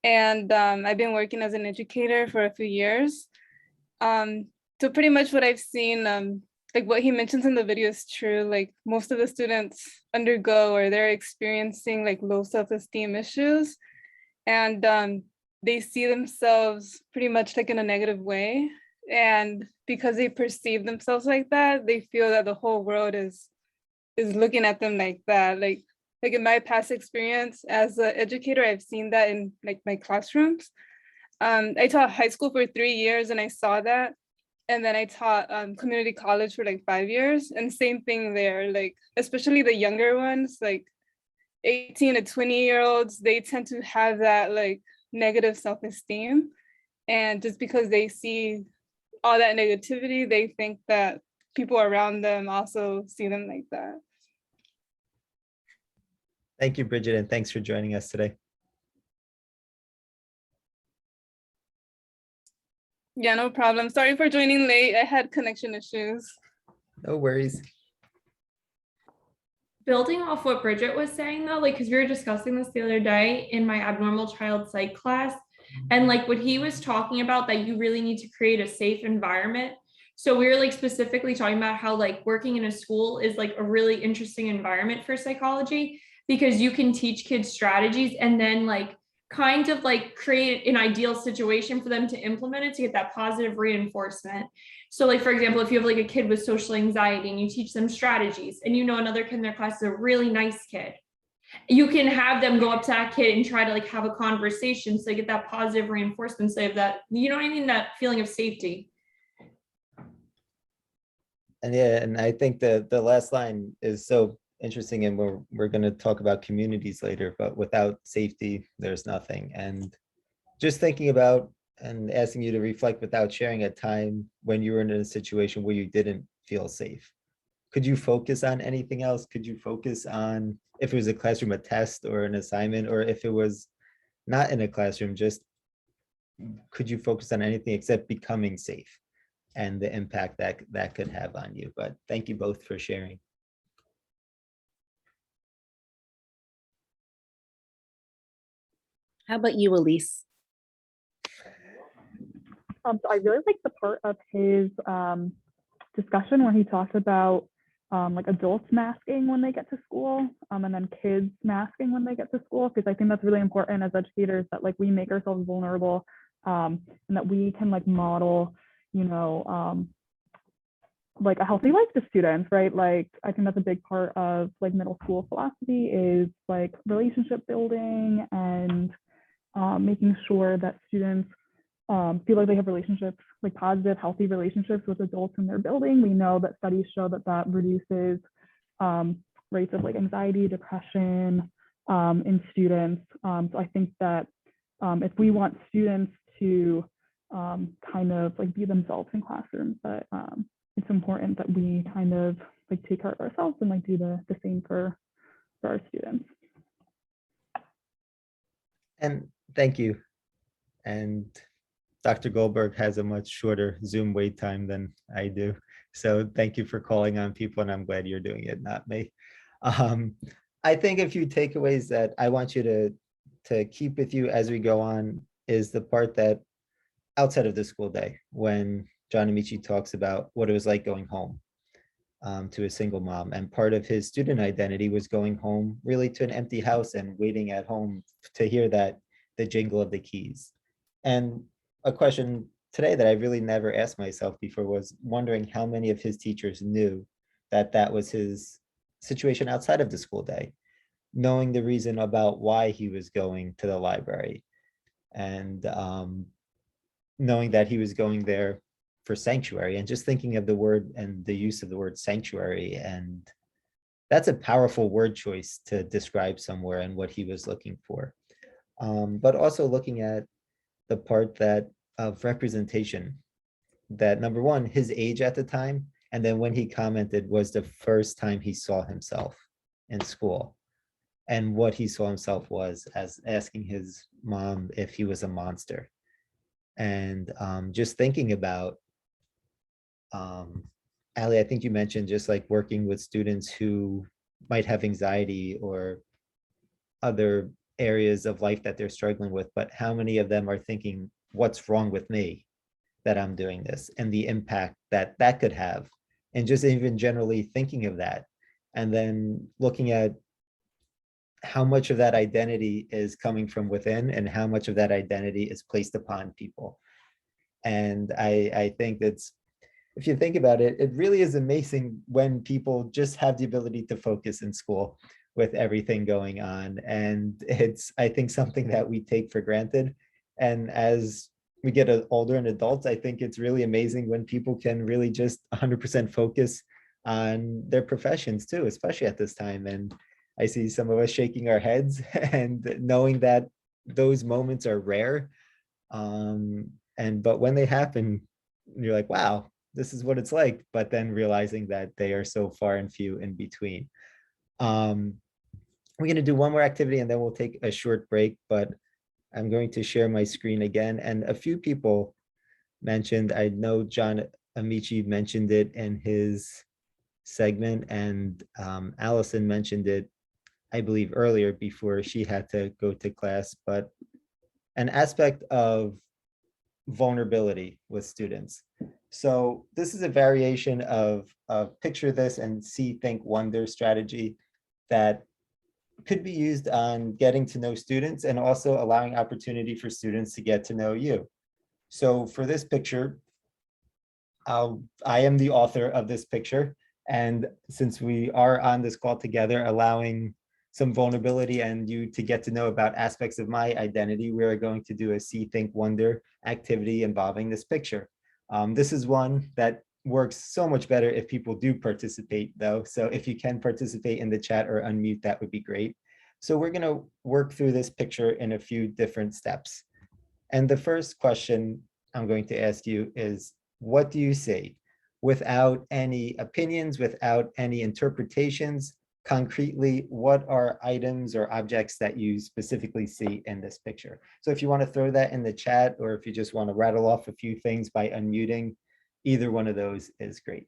and I've been working as an educator for a few years. So pretty much what I've seen, like what he mentions in the video is true. Like most of the students undergo or they're experiencing like low self-esteem issues, and they see themselves pretty much like in a negative way. And because they perceive themselves like that, they feel that the whole world is looking at them like that. Like in my past experience as an educator, I've seen that in like my classrooms. I taught high school for 3 years and I saw that. And then I taught community college for like 5 years, and same thing there, like especially the younger ones, like 18 to 20-year-olds, they tend to have that like negative self-esteem. And just because they see all that negativity, they think that people around them also see them like that. Thank you, Bridget, and thanks for joining us today. Yeah, no problem. Sorry for joining late. I had connection issues. No worries. Building off what Bridget was saying though, like, because we were discussing this the other day in my abnormal child psych class, and like what he was talking about, that you really need to create a safe environment. So we were like specifically talking about how like working in a school is like a really interesting environment for psychology, because you can teach kids strategies and then like kind of like create an ideal situation for them to implement it to get that positive reinforcement. So like, for example, if you have like a kid with social anxiety and you teach them strategies, and you know another kid in their class is a really nice kid, you can have them go up to that kid and try to like have a conversation so they get that positive reinforcement, so that, you know what I mean, that feeling of safety. And yeah, and I think the last line is so interesting, and we're going to talk about communities later, but without safety, there's nothing. And just thinking about and asking you to reflect without sharing a time when you were in a situation where you didn't feel safe. Could you focus on anything else? Could you focus on, if it was a classroom, a test or an assignment, or if it was not in a classroom, just could you focus on anything except becoming safe and the impact that could have on you? But thank you both for sharing. How about you, Elise? So I really like the part of his discussion where he talks about like adults masking when they get to school, and then kids masking when they get to school, because I think that's really important as educators, that like we make ourselves vulnerable, and that we can like model, you know, like a healthy life to students, right? Like I think that's a big part of like middle school philosophy, is like relationship building and making sure that students feel like they have relationships, like positive, healthy relationships with adults in their building. We know that studies show that that reduces rates of like anxiety, depression in students. So I think that if we want students to kind of like be themselves in classrooms, that it's important that we kind of like take care of ourselves and like do the same for our students. And thank you. And Dr. Goldberg has a much shorter Zoom wait time than I do. So thank you for calling on people, and I'm glad you're doing it, not me. I think a few takeaways that I want you to keep with you as we go on is the part that outside of the school day, when John Amici talks about what it was like going home to a single mom. And part of his student identity was going home really to an empty house and waiting at home to hear that the jingle of the keys. And a question today that I really never asked myself before was wondering how many of his teachers knew that that was his situation outside of the school day, knowing the reason about why he was going to the library, and knowing that he was going there for sanctuary, and just thinking of the word and the use of the word sanctuary. And that's a powerful word choice to describe somewhere and what he was looking for. But also looking at the part that of representation, that number one, his age at the time, and then when he commented was the first time he saw himself in school, and what he saw himself was as asking his mom if he was a monster. And just thinking about, Ali, I think you mentioned just like working with students who might have anxiety or other areas of life that they're struggling with, but how many of them are thinking, what's wrong with me that I'm doing this, and the impact that that could have, and just even generally thinking of that, and then looking at how much of that identity is coming from within and how much of that identity is placed upon people. And I think that's, if you think about it, it really is amazing when people just have the ability to focus in school with everything going on. And it's, I think, something that we take for granted. And as we get older and adults, I think it's really amazing when people can really just 100% focus on their professions too, especially at this time. And I see some of us shaking our heads and knowing that those moments are rare. But when they happen, you're like, wow, this is what it's like. But then realizing that they are so far and few in between. We're going to do one more activity and then we'll take a short break, but I'm going to share my screen again. And a few people mentioned, I know John Amici mentioned it in his segment, and Allison mentioned it, I believe, earlier before she had to go to class, but an aspect of vulnerability with students. So this is a variation of picture this and see, think, wonder strategy that could be used on getting to know students and also allowing opportunity for students to get to know you. So for this picture, I am the author of this picture. And since we are on this call together, allowing some vulnerability and you to get to know about aspects of my identity, we're going to do a see, think, wonder activity involving this picture. This is one that works so much better if people do participate though. So if you can participate in the chat or unmute, that would be great. So we're going to work through this picture in a few different steps. And the first question I'm going to ask you is, what do you see? Without any opinions, without any interpretations, concretely, what are items or objects that you specifically see in this picture? So if you want to throw that in the chat, or if you just want to rattle off a few things by unmuting, either one of those is great.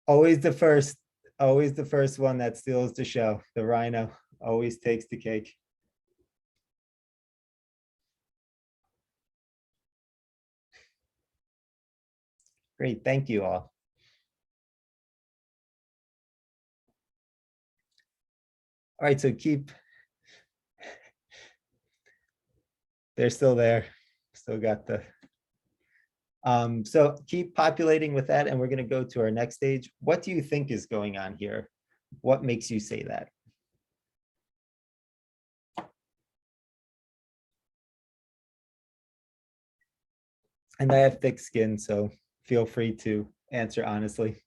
Always the first one that steals the show. The rhino always takes the cake. Great, thank you all. All right, so they're still there. Still got the, so keep populating with that, and we're gonna go to our next stage. What do you think is going on here? What makes you say that? And I have thick skin, so feel free to answer honestly.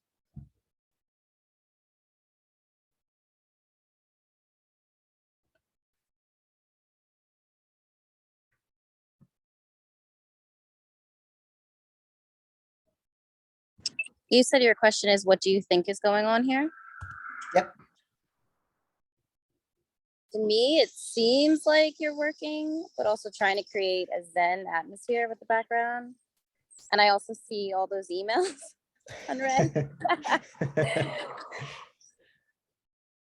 You said your question is, what do you think is going on here? Yep. To me, it seems like you're working, but also trying to create a Zen atmosphere with the background. And I also see all those emails unread.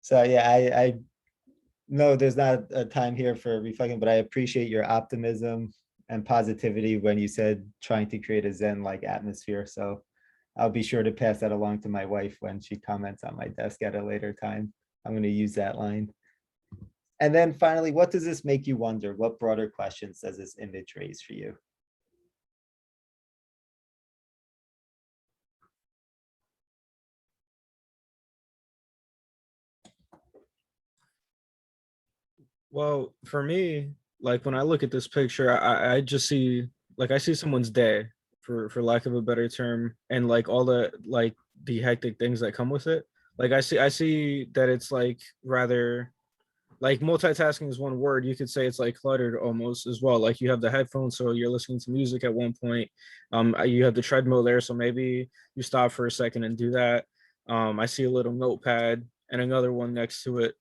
So yeah, I know there's not a time here for reflecting, but I appreciate your optimism and positivity when you said trying to create a Zen-like atmosphere. So I'll be sure to pass that along to my wife when she comments on my desk at a later time. I'm going to use that line. And then finally, what does this make you wonder? What broader questions does this image raise for you? Well, for me, like when I look at this picture, I just see like I see someone's day, for lack of a better term, and like all the hectic things that come with it. Like I see that it's like rather like multitasking is one word. You could say it's like cluttered almost as well. Like you have the headphones, so you're listening to music at one point. You have the treadmill there, so maybe you stop for a second and do that. I see a little notepad and another one next to it,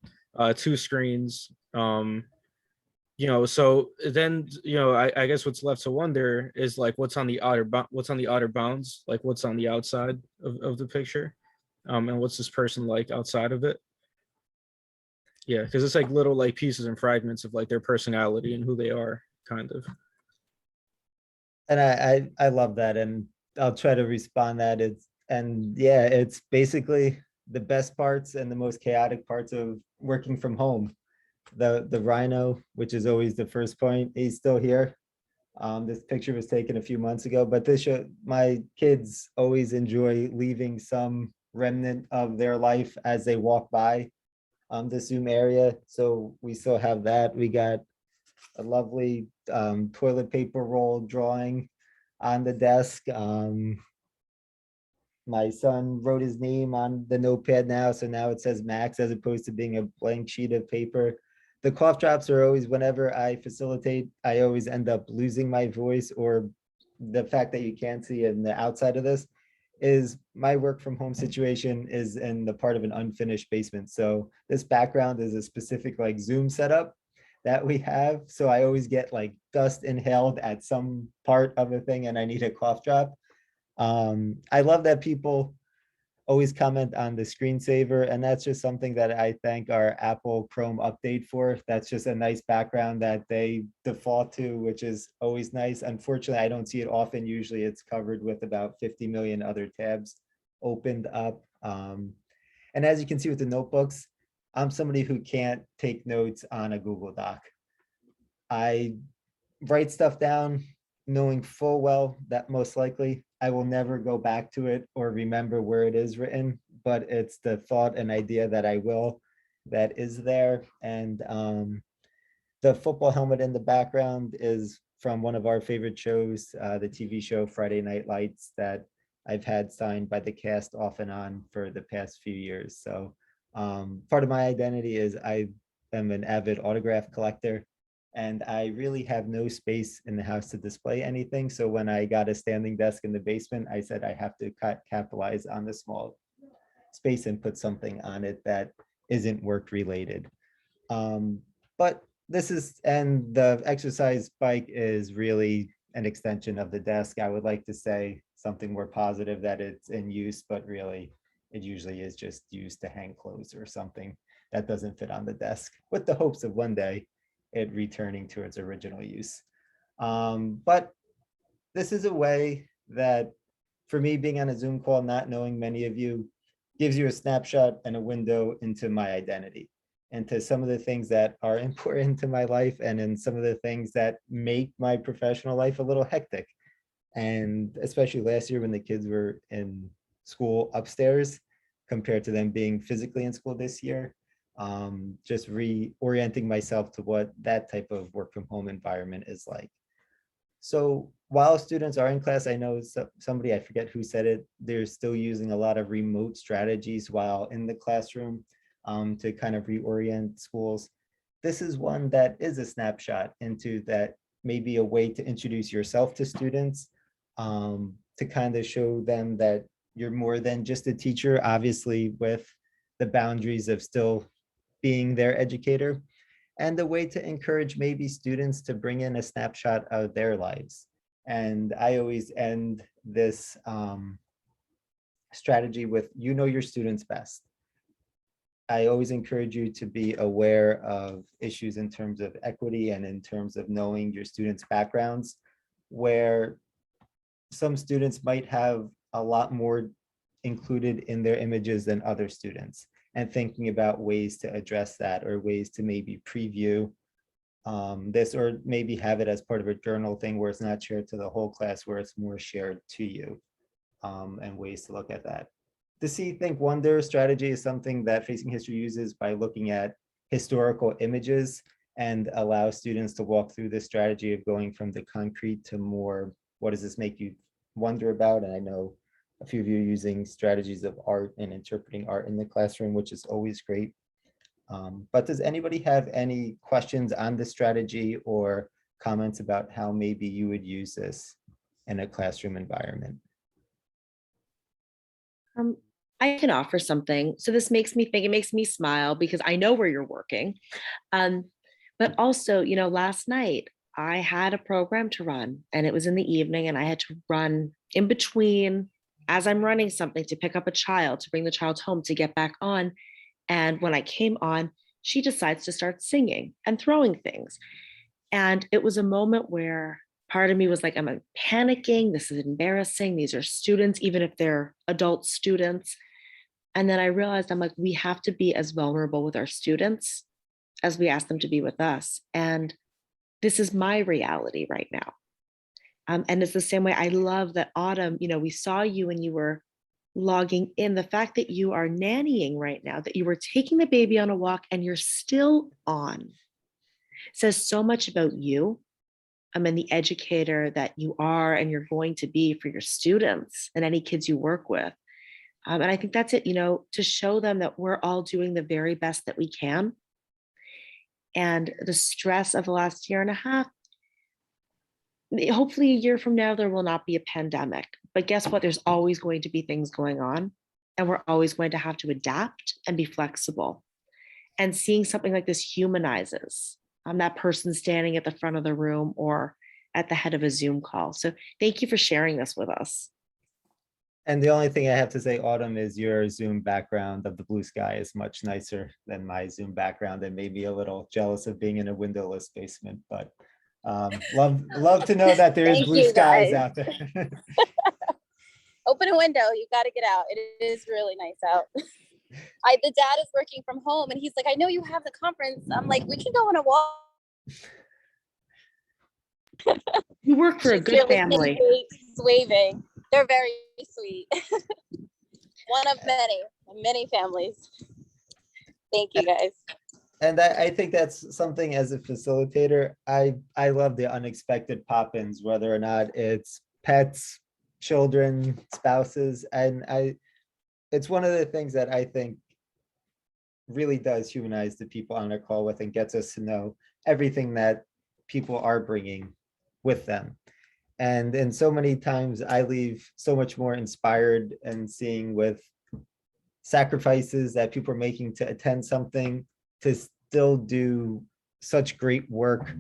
two screens. So then I guess what's left to wonder is like what's on the outer bounds, like what's on the outside of the picture, and what's this person like outside of it. Yeah, because it's like little like pieces and fragments of like their personality and who they are, kind of. And I love that, and I'll try to respond that it's basically the best parts and the most chaotic parts of working from home. The rhino, which is always the first point, he's still here. This picture was taken a few months ago, but my kids always enjoy leaving some remnant of their life as they walk by the Zoom area. So we still have that. We got a lovely toilet paper roll drawing on the desk. My son wrote his name on the notepad now, so now it says Max as opposed to being a blank sheet of paper. The cough drops are always, whenever I facilitate, I always end up losing my voice, or the fact that you can't see in the outside of this is my work from home situation is in the part of an unfinished basement. So this background is a specific like Zoom setup that we have. So I always get like dust inhaled at some part of the thing and I need a cough drop. I love that people always comment on the screensaver, and that's just something that I thank our Apple Chrome update for. That's just a nice background that they default to, which is always nice. Unfortunately, I don't see it often. Usually it's covered with about 50 million other tabs opened up. And as you can see with the notebooks, I'm somebody who can't take notes on a Google Doc. I write stuff down knowing full well that most likely I will never go back to it or remember where it is written, but it's the thought and idea that I will, that is there. And the football helmet in the background is from one of our favorite shows, the TV show Friday Night Lights, that I've had signed by the cast off and on for the past few years. So part of my identity is I am an avid autograph collector, and I really have no space in the house to display anything. So when I got a standing desk in the basement, I said I have to capitalize on the small space and put something on it that isn't work related. But this is, and the exercise bike is really an extension of the desk. I would like to say something more positive, that it's in use, but really it usually is just used to hang clothes or something that doesn't fit on the desk, with the hopes of one day it returning to its original use. But this is a way that, for me, being on a Zoom call, not knowing many of you, gives you a snapshot and a window into my identity, and to some of the things that are important to my life, and in some of the things that make my professional life a little hectic. And especially last year when the kids were in school upstairs, compared to them being physically in school this year, just reorienting myself to what that type of work from home environment is like. So while students are in class, I know somebody, I forget who said it, they're still using a lot of remote strategies while in the classroom to kind of reorient schools. This is one that is a snapshot into that, maybe a way to introduce yourself to students, to kind of show them that you're more than just a teacher, obviously with the boundaries of still being their educator, and a way to encourage maybe students to bring in a snapshot of their lives. And I always end this strategy with, you know your students best. I always encourage you to be aware of issues in terms of equity and in terms of knowing your students' backgrounds, where some students might have a lot more included in their images than other students, and thinking about ways to address that, or ways to maybe preview this, or maybe have it as part of a journal thing where it's not shared to the whole class, where it's more shared to you, and ways to look at that. The See, Think, Wonder strategy is something that Facing History uses by looking at historical images, and allow students to walk through this strategy of going from the concrete to more, what does this make you wonder about? And I know a few of you are using strategies of art and interpreting art in the classroom, which is always great. But does anybody have any questions on this strategy, or comments about how maybe you would use this in a classroom environment? I can offer something. So this makes me think, it makes me smile because I know where you're working. But also, you know, last night I had a program to run, and it was in the evening, and I had to run in between as I'm running something to pick up a child, to bring the child home, to get back on. And when I came on, she decides to start singing and throwing things. And it was a moment where part of me was like, I'm panicking. This is embarrassing. These are students, even if they're adult students. And then I realized, I'm like, we have to be as vulnerable with our students as we ask them to be with us. And this is my reality right now. And it's the same way. I love that, Autumn, you know, we saw you when you were logging in. The fact that you are nannying right now, that you were taking the baby on a walk and you're still on, says so much about you, and the educator that you are and you're going to be for your students and any kids you work with. And I think that's it, you know, to show them that we're all doing the very best that we can. And the stress of the last year and a half, hopefully a year from now, there will not be a pandemic. But guess what? There's always going to be things going on. And we're always going to have to adapt and be flexible. And seeing something like this humanizes that person standing at the front of the room or at the head of a Zoom call. So thank you for sharing this with us. And the only thing I have to say, Autumn, is your Zoom background of the blue sky is much nicer than my Zoom background, and maybe a little jealous of being in a windowless basement, but love to know that there is Thank blue you, skies guys. out there. Open a window, you got to get out. It is really nice out. The dad is working from home, and he's like, I know you have the conference. I'm like, we can go on a walk. You work for a good family. She's waving. They're very sweet. One of many families. Thank you, guys. And I think that's something, as a facilitator, I love the unexpected pop-ins, whether or not it's pets, children, spouses. And it's one of the things that I think really does humanize the people on a call with, and gets us to know everything that people are bringing with them. And so many times I leave so much more inspired, and seeing with sacrifices that people are making to attend something, to still do such great work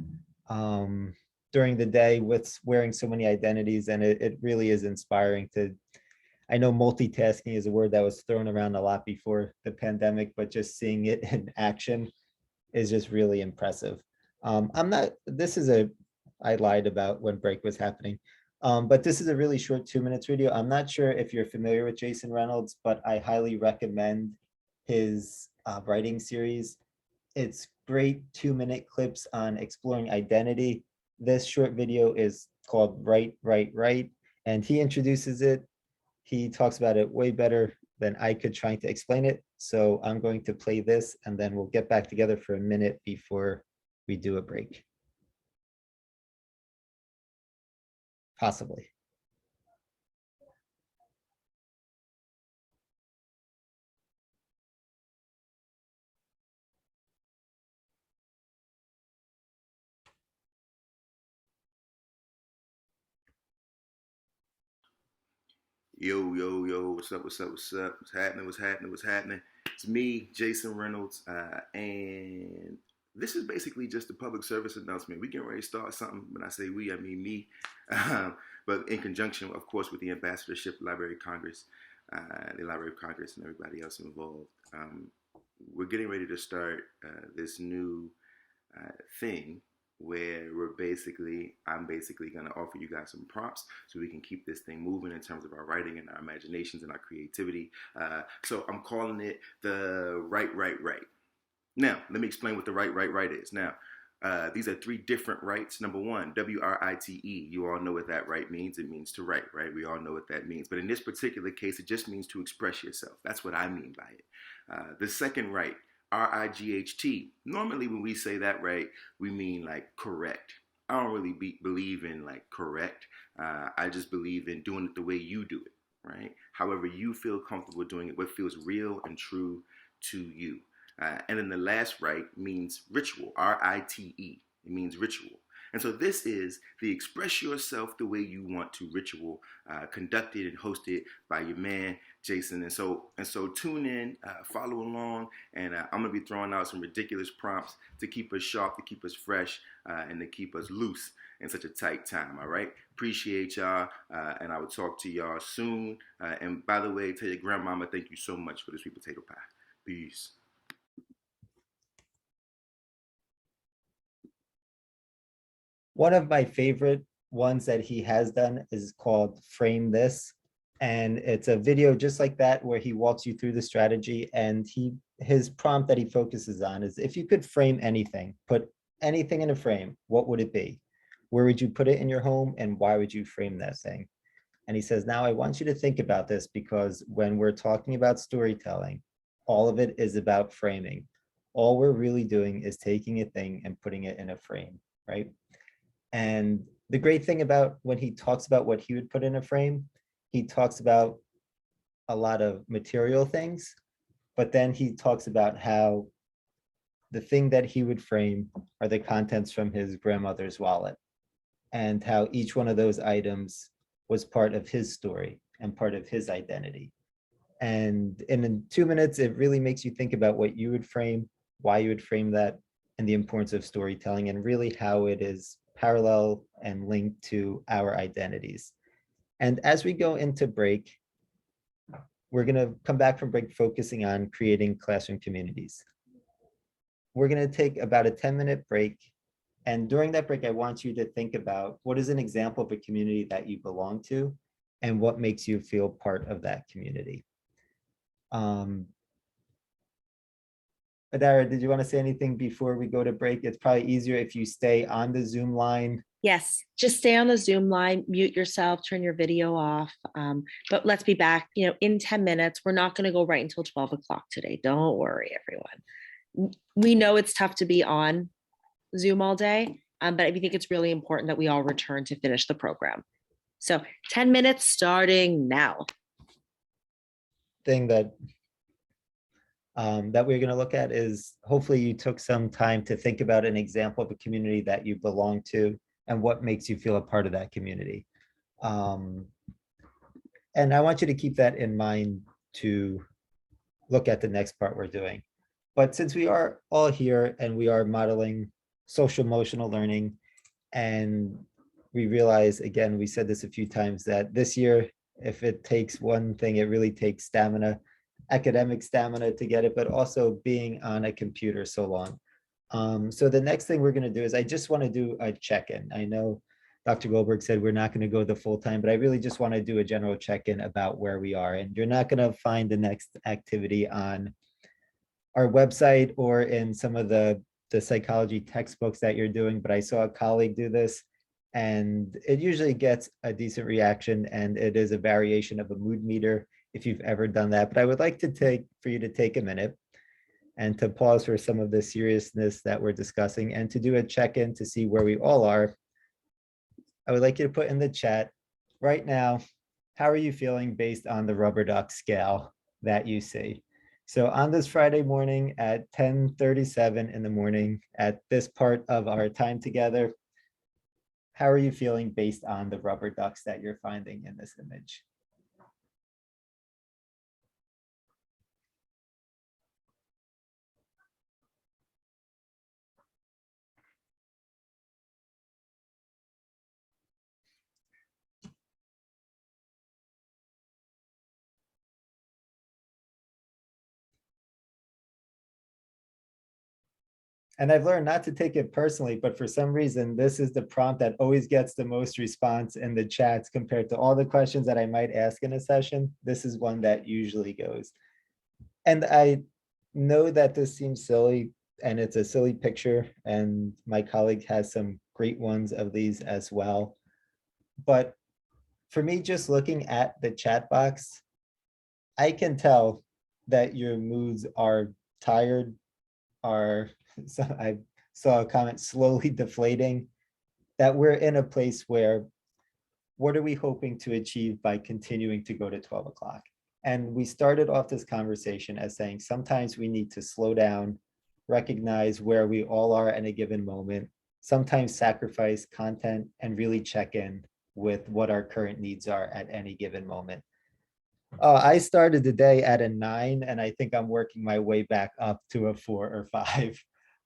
during the day with wearing so many identities. And it really is inspiring to, I know multitasking is a word that was thrown around a lot before the pandemic, but just seeing it in action is just really impressive. I lied about when break was happening. But this is a really short 2 minutes video. I'm not sure if you're familiar with Jason Reynolds, but I highly recommend his writing series. It's great 2-minute clips on exploring identity. This short video is called Write, Write, Write, and he introduces it. He talks about it way better than I could trying to explain it. So I'm going to play this, and then we'll get back together for a minute before we do a break. possibly. Yo, yo, yo, what's up, what's up, what's up? What's happening, what's happening, what's happening? It's me, Jason Reynolds, and this is basically just a public service announcement. We getting ready to start something. When I say we, I mean me, but in conjunction, of course, with the ambassadorship, Library of Congress, the Library of Congress, and everybody else involved. We're getting ready to start this new thing where I'm basically going to offer you guys some prompts so we can keep this thing moving in terms of our writing and our imaginations and our creativity. So I'm calling it the Right. Now, let me explain what the right is. Now, these are three different rights. Number one, W-R-I-T-E. You all know what that right means. It means to write, right? We all know what that means. But in this particular case, it just means to express yourself. That's what I mean by it. The second right, R-I-G-H-T. Normally when we say that right, we mean like correct. I don't really believe in like correct. I just believe in doing it the way you do it, right? However you feel comfortable doing it, what feels real and true to you. And then the last right means ritual, R-I-T-E. It means ritual. And so this is the express yourself the way you want to ritual, conducted and hosted by your man, Jason. And so tune in, follow along, and I'm gonna be throwing out some ridiculous prompts to keep us sharp, to keep us fresh, and to keep us loose in such a tight time, all right? Appreciate y'all, and I will talk to y'all soon. And by the way, tell your grandmama, thank you so much for the sweet potato pie. Peace. One of my favorite ones that he has done is called Frame This. And it's a video just like that where he walks you through the strategy, and his prompt that he focuses on is, if you could frame anything, put anything in a frame, what would it be? Where would you put it in your home, and why would you frame that thing? And he says, now I want you to think about this, because when we're talking about storytelling, all of it is about framing. All we're really doing is taking a thing and putting it in a frame, right? And the great thing about when he talks about what he would put in a frame, he talks about a lot of material things, but then he talks about how the thing that he would frame are the contents from his grandmother's wallet, and how each one of those items was part of his story and part of his identity. And in 2 minutes, it really makes you think about what you would frame, why you would frame that, and the importance of storytelling, and really how it is parallel and linked to our identities. And as we go into break, we're going to come back from break focusing on creating classroom communities. We're going to take about a 10-minute break. And during that break, I want you to think about what is an example of a community that you belong to and what makes you feel part of that community. Adara, did you want to say anything before we go to break? It's probably easier if you stay on the Zoom line. Yes, just stay on the Zoom line, mute yourself, turn your video off. But let's be back, in 10 minutes. We're not going to go right until 12 o'clock today. Don't worry, everyone. We know it's tough to be on Zoom all day, but I think it's really important that we all return to finish the program. So 10 minutes starting now. Thing that we're going to look at is, hopefully you took some time to think about an example of a community that you belong to and what makes you feel a part of that community. And I want you to keep that in mind to look at the next part we're doing. But since we are all here and we are modeling social emotional learning, and we realize, again, we said this a few times, that this year, if it takes one thing, it really takes stamina, academic stamina to get it, but also being on a computer so long. So the next thing we're going to do is, I just want to do a check-in. I know Dr. Goldberg said we're not going to go the full time, but I really just want to do a general check-in about where we are. And you're not going to find the next activity on our website or in some of the psychology textbooks that you're doing, but I saw a colleague do this, and it usually gets a decent reaction, and it is a variation of a mood meter if you've ever done that. But I would like for you to take a minute and to pause for some of the seriousness that we're discussing and to do a check-in to see where we all are. I would like you to put in the chat right now, how are you feeling based on the rubber duck scale that you see? So on this Friday morning at 10:37 in the morning, at this part of our time together, how are you feeling based on the rubber ducks that you're finding in this image? And I've learned not to take it personally, but for some reason, this is the prompt that always gets the most response in the chats compared to all the questions that I might ask in a session. This is one that usually goes. And I know that this seems silly and it's a silly picture, and my colleague has some great ones of these as well. But for me, just looking at the chat box, I can tell that your moods are tired, are, so I saw a comment, slowly deflating, that we're in a place where, what are we hoping to achieve by continuing to go to 12 o'clock? And we started off this conversation as saying, sometimes we need to slow down, recognize where we all are at a given moment, sometimes sacrifice content and really check in with what our current needs are at any given moment. I started the day at a 9, and I think I'm working my way back up to a 4 or 5.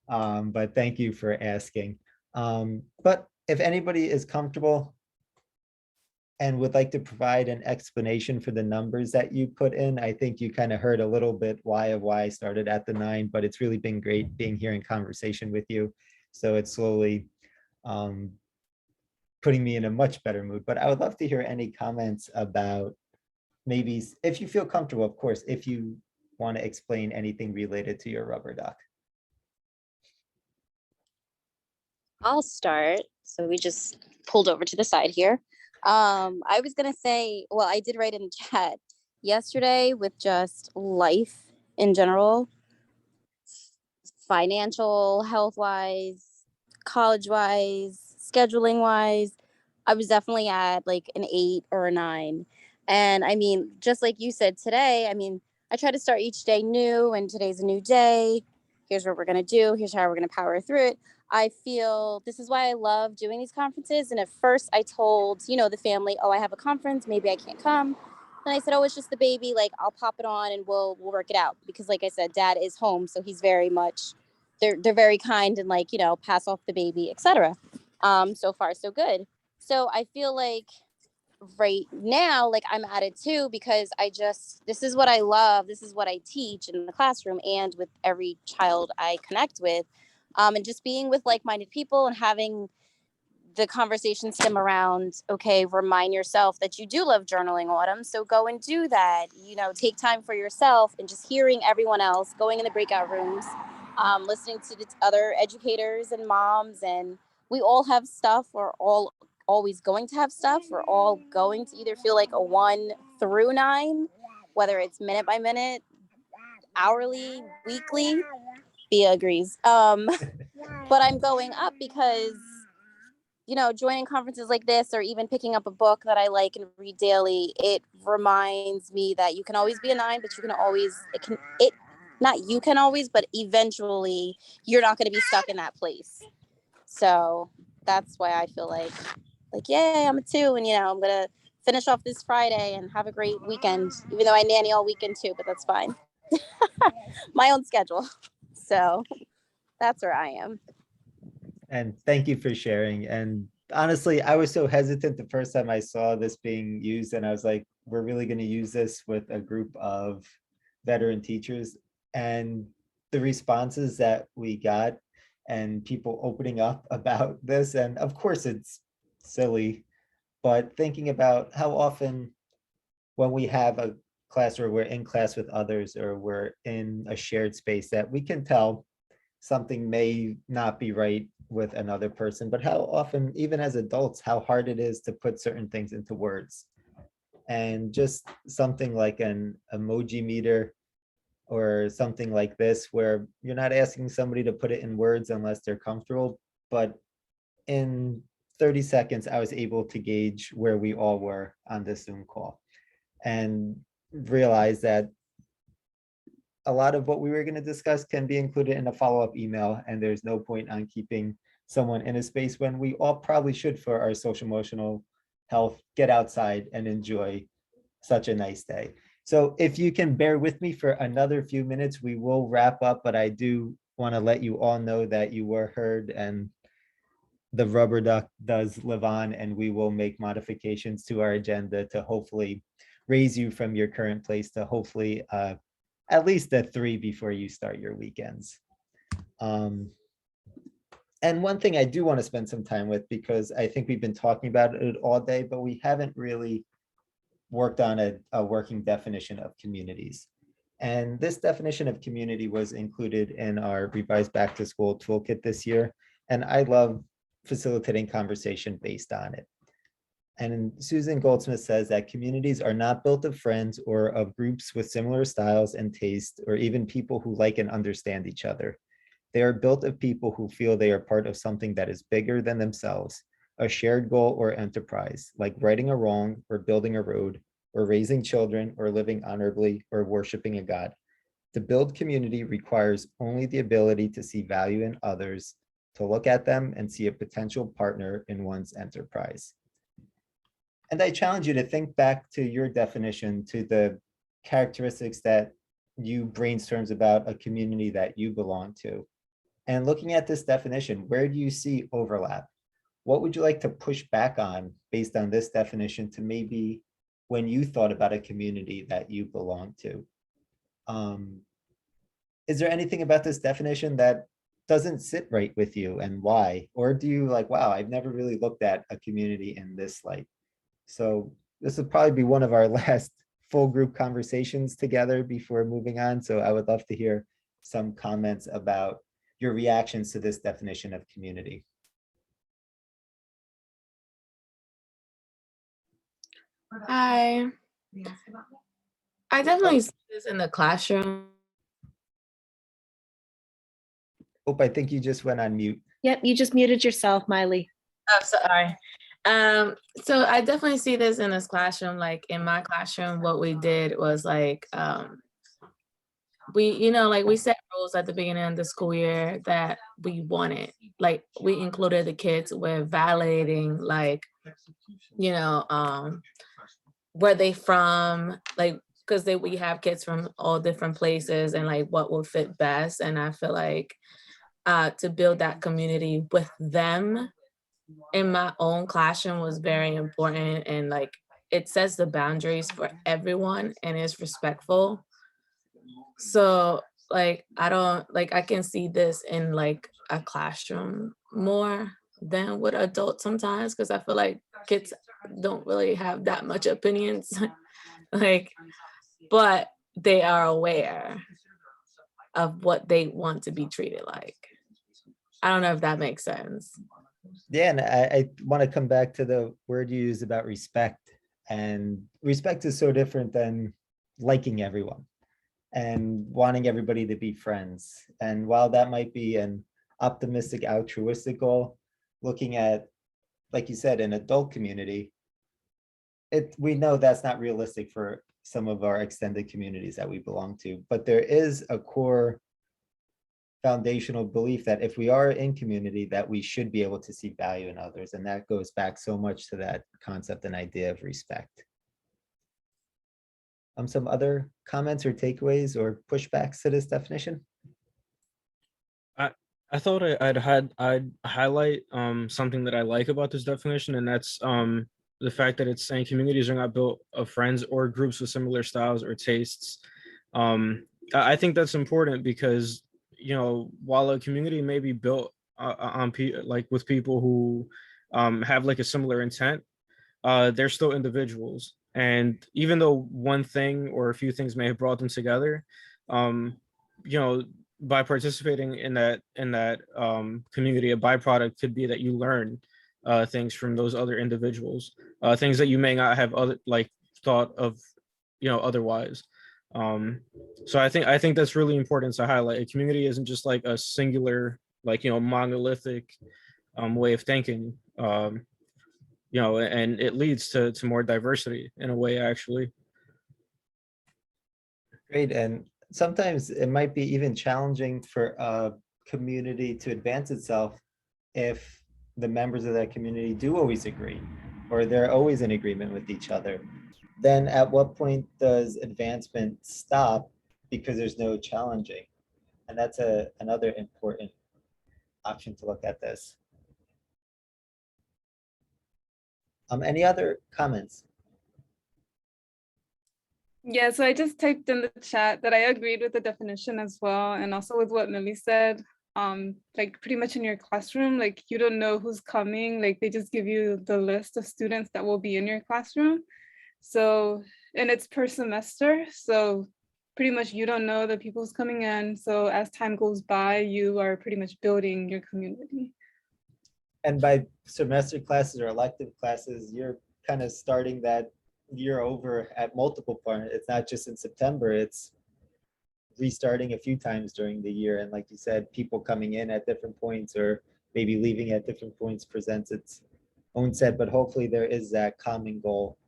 But thank you for asking. But if anybody is comfortable and would like to provide an explanation for the numbers that you put in, I think you kind of heard a little bit why I started at the 9, but it's really been great being here in conversation with you. So it's slowly putting me in a much better mood. But I would love to hear any comments about, maybe if you feel comfortable, of course, if you want to explain anything related to your rubber duck. I'll start. So we just pulled over to the side here. I was gonna say, well, I did write in the chat yesterday with just life in general, financial, health-wise, college-wise, scheduling-wise. I was definitely at like an 8 or a 9. And I mean, just like you said today, I mean, I try to start each day new, and today's a new day. Here's what we're gonna do. Here's how we're gonna power through it. I feel this is why I love doing these conferences. And at first I told, the family, oh, I have a conference, maybe I can't come. And I said, oh, it's just the baby. Like, I'll pop it on and we'll work it out. Because like I said, dad is home. So he's very much, they're very kind and like, pass off the baby, etc. So far, so good. So I feel like right now, like I'm at it too, because this is what I love. This is what I teach in the classroom and with every child I connect with. And just being with like-minded people and having the conversation stem around, okay, remind yourself that you do love journaling, Autumn. So go and do that, take time for yourself, and just hearing everyone else, going in the breakout rooms, listening to the other educators and moms. And we all have stuff. We're all always going to have stuff. We're all going to either feel like a 1 through 9, whether it's minute by minute, hourly, weekly. Bia agrees. But I'm going up because, joining conferences like this, or even picking up a book that I like and read daily, it reminds me that you can always be a 9, but you can always, but eventually you're not going to be stuck in that place. So that's why I feel like, yay, I'm a 2, and, I'm going to finish off this Friday and have a great weekend, even though I nanny all weekend too, but that's fine. My own schedule. So that's where I am. And thank you for sharing. And honestly, I was so hesitant the first time I saw this being used, and I was like, we're really going to use this with a group of veteran teachers. And the responses that we got and people opening up about this, and of course it's silly, but thinking about how often when we have a class or we're in class with others or we're in a shared space, that we can tell something may not be right with another person, but how often, even as adults, how hard it is to put certain things into words. And just something like an emoji meter or something like this, where you're not asking somebody to put it in words unless they're comfortable, but in 30 seconds, I was able to gauge where we all were on this Zoom call and realize that a lot of what we were going to discuss can be included in a follow-up email, and there's no point on keeping someone in a space when we all probably should, for our social emotional health, get outside and enjoy such a nice day. So if you can bear with me for another few minutes, we will wrap up, but I do want to let you all know that you were heard and the rubber duck does live on, and we will make modifications to our agenda to hopefully raise you from your current place to hopefully at least a 3 before you start your weekends. And one thing I do want to spend some time with, because I think we've been talking about it all day, but we haven't really worked on a working definition of communities. And this definition of community was included in our revised back to school toolkit this year. And I love facilitating conversation based on it. And Susan Goldsmith says that communities are not built of friends or of groups with similar styles and tastes, or even people who like and understand each other. They are built of people who feel they are part of something that is bigger than themselves, a shared goal or enterprise, like righting a wrong or building a road or raising children or living honorably or worshiping a God. To build community requires only the ability to see value in others, to look at them and see a potential partner in one's enterprise. And I challenge you to think back to your definition, to the characteristics that you brainstormed about a community that you belong to. And looking at this definition, where do you see overlap? What would you like to push back on based on this definition to maybe when you thought about a community that you belong to? Is there anything about this definition that doesn't sit right with you, and why? Or do you like, wow, I've never really looked at a community in this light? So this will probably be one of our last full group conversations together before moving on. So I would love to hear some comments about your reactions to this definition of community. Hi. I definitely see this in the classroom. Oh, I think you just went on mute. Yep, you just muted yourself, Miley. Oh, sorry. So I definitely see this in this classroom. Like in my classroom, what we did was like, we set rules at the beginning of the school year that we wanted. Like we included the kids with validating, like, where they from, like, because we have kids from all different places and like what will fit best. And I feel like to build that community with them in my own classroom was very important, and like it sets the boundaries for everyone and is respectful. So like I can see this in like a classroom more than with adults sometimes, because I feel like kids don't really have that much opinions like, but they are aware of what they want to be treated like. I don't know if that makes sense. Yeah, and I want to come back to the word you use about respect. And respect is so different than liking everyone and wanting everybody to be friends. And while that might be an optimistic, altruistic goal, looking at, like you said, an adult community, we know that's not realistic for some of our extended communities that we belong to. But there is a core foundational belief that if we are in community, that we should be able to see value in others. And that goes back so much to that concept and idea of respect. Some other comments or takeaways or pushbacks to this definition? I thought I'd highlight something that I like about this definition, and that's the fact that it's saying communities are not built of friends or groups with similar styles or tastes. I think that's important because, while a community may be built on with people who have like a similar intent, they're still individuals. And even though one thing or a few things may have brought them together, by participating in that community, a byproduct could be that you learn things from those other individuals, things that you may not have thought of, otherwise. So I think that's really important to highlight. A community isn't just like a singular, monolithic way of thinking. You know, and it leads to more diversity in a way, actually. Great, and sometimes it might be even challenging for a community to advance itself if the members of that community do always agree, or they're always in agreement with each other. Then at what point does advancement stop because there's no challenging? And that's another important option to look at this. Any other comments? Yeah, so I just typed in the chat that I agreed with the definition as well, and also with what Lily said. Like pretty much in your classroom, like you don't know who's coming, like they just give you the list of students that will be in your classroom. So, and it's per semester, so pretty much you don't know the people who's coming in. So as time goes by, you are pretty much building your community. And by semester classes or elective classes, you're kind of starting that year over at multiple points. It's not just in September, it's restarting a few times during the year. And like you said, people coming in at different points or maybe leaving at different points presents its own set, but hopefully there is that common goal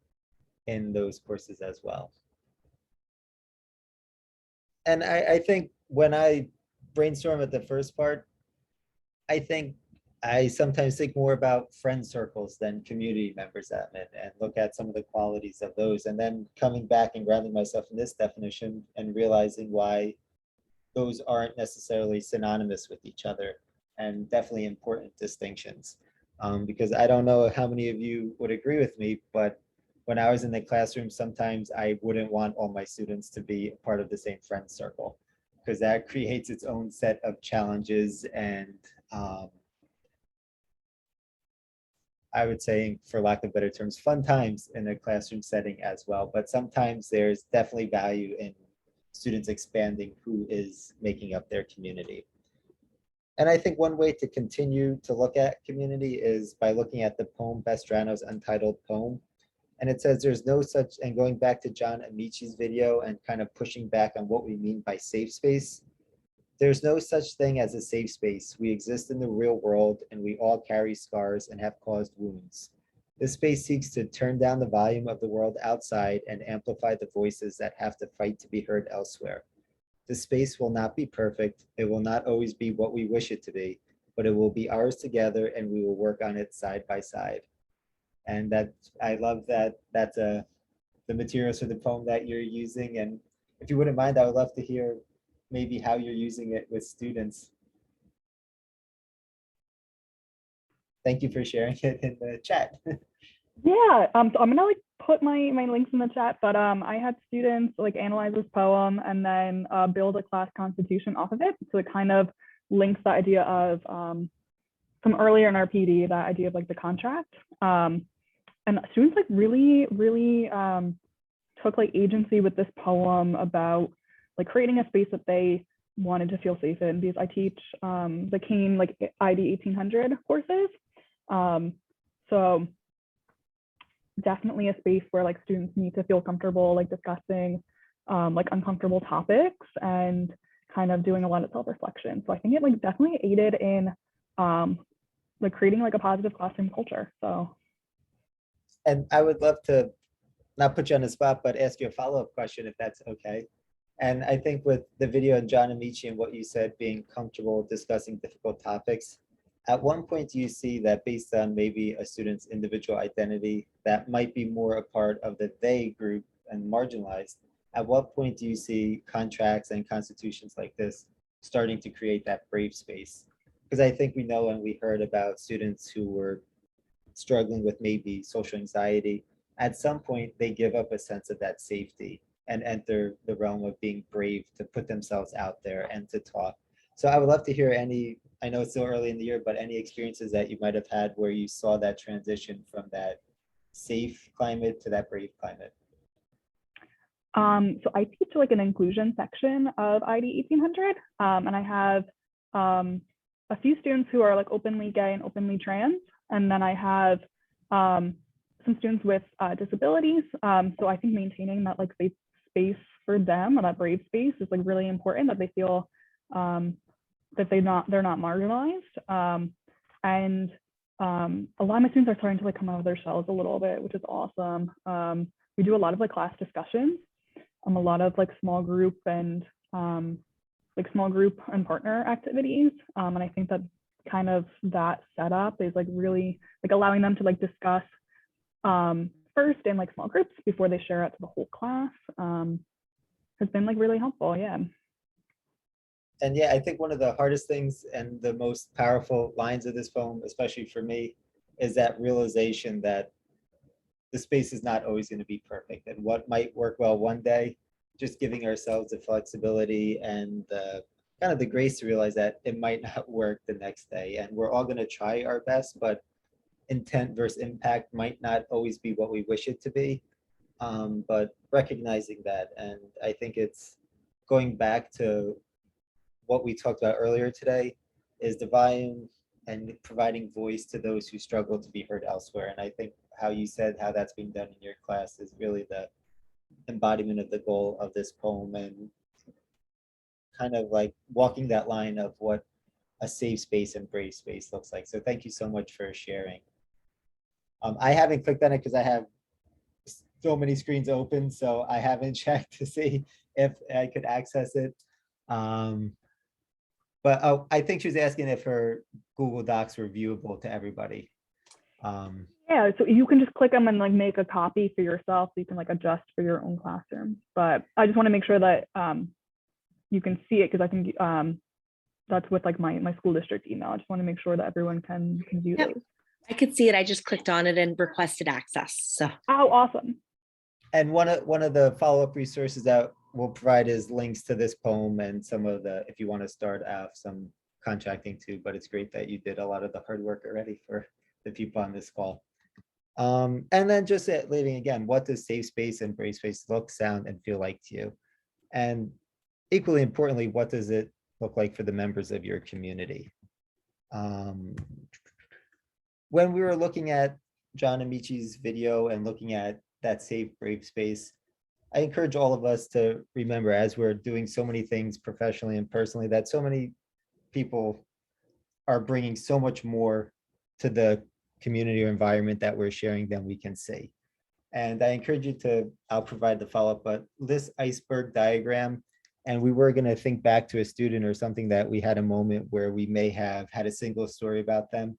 in those courses as well. And I think when I brainstorm at the first part, I think I sometimes think more about friend circles than community members and look at some of the qualities of those, and then coming back and grounding myself in this definition and realizing why those aren't necessarily synonymous with each other, and definitely important distinctions. Because I don't know how many of you would agree with me, but when I was in the classroom, sometimes I wouldn't want all my students to be a part of the same friend circle, because that creates its own set of challenges and I would say, for lack of better terms, fun times in a classroom setting as well. But sometimes there's definitely value in students expanding who is making up their community. And I think one way to continue to look at community is by looking at the poem Bestrano's Untitled Poem. And it says there's no such, and going back to John Amici's video and kind of pushing back on what we mean by safe space, there's no such thing as a safe space. We exist in the real world and we all carry scars and have caused wounds. This space seeks to turn down the volume of the world outside and amplify the voices that have to fight to be heard elsewhere. This space will not be perfect. It will not always be what we wish it to be, but it will be ours together and we will work on it side by side. And that, I love that that's the materials for the poem that you're using. And if you wouldn't mind, I would love to hear maybe how you're using it with students. Thank you for sharing it in the chat. Yeah, so I'm gonna like put my links in the chat, but I had students like analyze this poem and then build a class constitution off of it. So it kind of links the idea of from earlier in our PD, that idea of like the contract. And students like really took like agency with this poem about like creating a space that they wanted to feel safe in, because I teach the Kean like ID 1800 courses. So definitely a space where like students need to feel comfortable like discussing like uncomfortable topics and kind of doing a lot of self-reflection. So I think it like definitely aided in like creating like a positive classroom culture. So. And I would love to not put you on the spot, but ask you a follow-up question if that's okay. And I think with the video and John Amici and what you said, being comfortable discussing difficult topics, at one point do you see that based on maybe a student's individual identity that might be more a part of the they group and marginalized, at what point do you see contracts and constitutions like this starting to create that brave space? Because I think we know and we heard about students who were struggling with maybe social anxiety, at some point they give up a sense of that safety and enter the realm of being brave to put themselves out there and to talk. So I would love to hear any, I know it's still early in the year, but any experiences that you might have had where you saw that transition from that safe climate to that brave climate. So I teach like an inclusion section of ID 1800, and I have a few students who are like openly gay and openly trans, and then I have some students with disabilities. So I think maintaining that like safe space for them, or that brave space, is like really important, that they feel that they're not marginalized. And a lot of my students are starting to like come out of their shells a little bit, which is awesome. We do a lot of like class discussions, a lot of like small group and partner activities. And I think that kind of that setup is like really like allowing them to like discuss first in like small groups before they share out to the whole class has been like really helpful. Yeah. And yeah, I think one of the hardest things and the most powerful lines of this poem, especially for me, is that realization that the space is not always going to be perfect. And what might work well one day, just giving ourselves the flexibility and the kind of the grace to realize that it might not work the next day. And we're all going to try our best, but intent versus impact might not always be what we wish it to be. But recognizing that, and I think it's going back to what we talked about earlier today, is the volume and providing voice to those who struggle to be heard elsewhere. And I think how you said how that's being done in your class is really the embodiment of the goal of this poem, and kind of like walking that line of what a safe space and brave space looks like. So thank you so much for sharing. I haven't clicked on it because I have so many screens open, so I haven't checked to see if I could access it. But I think she was asking if her Google Docs were viewable to everybody. Yeah, so you can just click them and like make a copy for yourself, so you can like adjust for your own classroom. But I just want to make sure that you can see it, because I think that's with like my school district email. I just want to make sure that everyone can view those. I could see it. I just clicked on it and requested access. So. Oh, awesome. And one of the follow-up resources that we'll provide is links to this poem and some of the, if you want to start off some contracting too, but it's great that you did a lot of the hard work already for the people on this call. And then just leading again, what does safe space and brave space look, sound, and feel like to you? And equally importantly, what does it look like for the members of your community? When we were looking at John Amici's video and looking at that safe, brave space, I encourage all of us to remember, as we're doing so many things professionally and personally, that so many people are bringing so much more to the community or environment that we're sharing than we can see. And I encourage you to, I'll provide the follow-up, but this iceberg diagram, and we were going to think back to a student or something that we had a moment where we may have had a single story about them.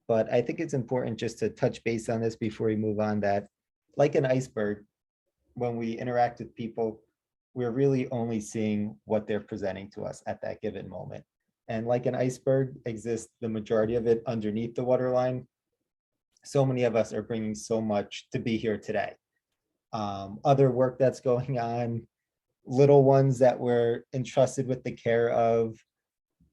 But I think it's important just to touch base on this before we move on, that like an iceberg, when we interact with people, we're really only seeing what they're presenting to us at that given moment. And like an iceberg exists, the majority of it underneath the waterline. So many of us are bringing so much to be here today. Other work that's going on, little ones that we're entrusted with the care of,